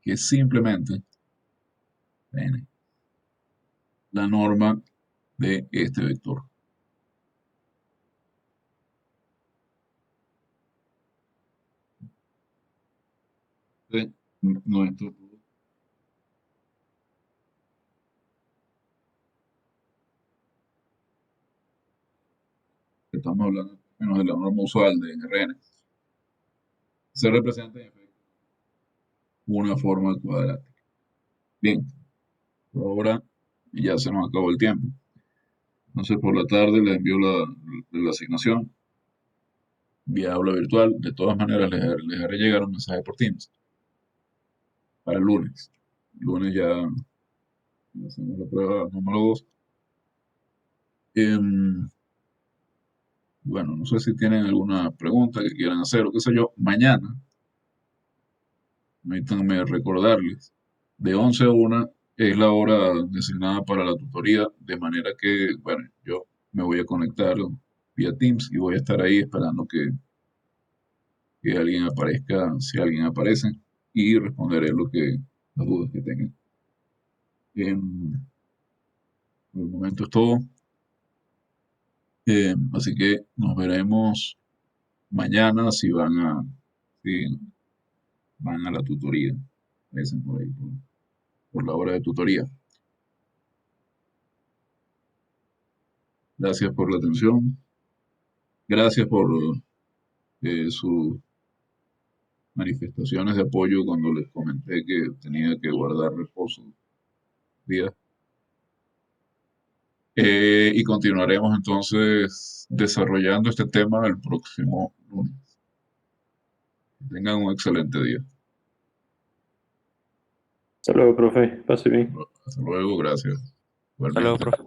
que es simplemente n, la norma de este vector. De nuestro producto. Estamos hablando menos de la norma usual de Rn. Se representa en efecto una forma cuadrática. Bien, por ahora ya se nos acabó el tiempo. Entonces por la tarde les envío la asignación vía aula virtual. De todas maneras les haré llegar un mensaje por Teams para el lunes. El lunes ya hacemos la prueba número 2. Bueno, no sé si tienen alguna pregunta que quieran hacer o qué sé yo. Mañana, permítanme recordarles, de 11 a 1 es la hora designada para la tutoría, de manera que, bueno, yo me voy a conectar vía Teams y voy a estar ahí esperando que alguien aparezca, si alguien aparece, y responderé las dudas que tengan. Por el momento es todo. Así que nos veremos mañana si van a la tutoría. Aparecen por ahí por la hora de tutoría. Gracias por la atención. Gracias por su manifestaciones de apoyo cuando les comenté que tenía que guardar reposo días. Y continuaremos entonces desarrollando este tema el próximo lunes. Que tengan un excelente día. Hasta luego, profe. Pase bien. Hasta luego, gracias. Hasta luego, Igualmente. profe.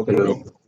Hasta luego.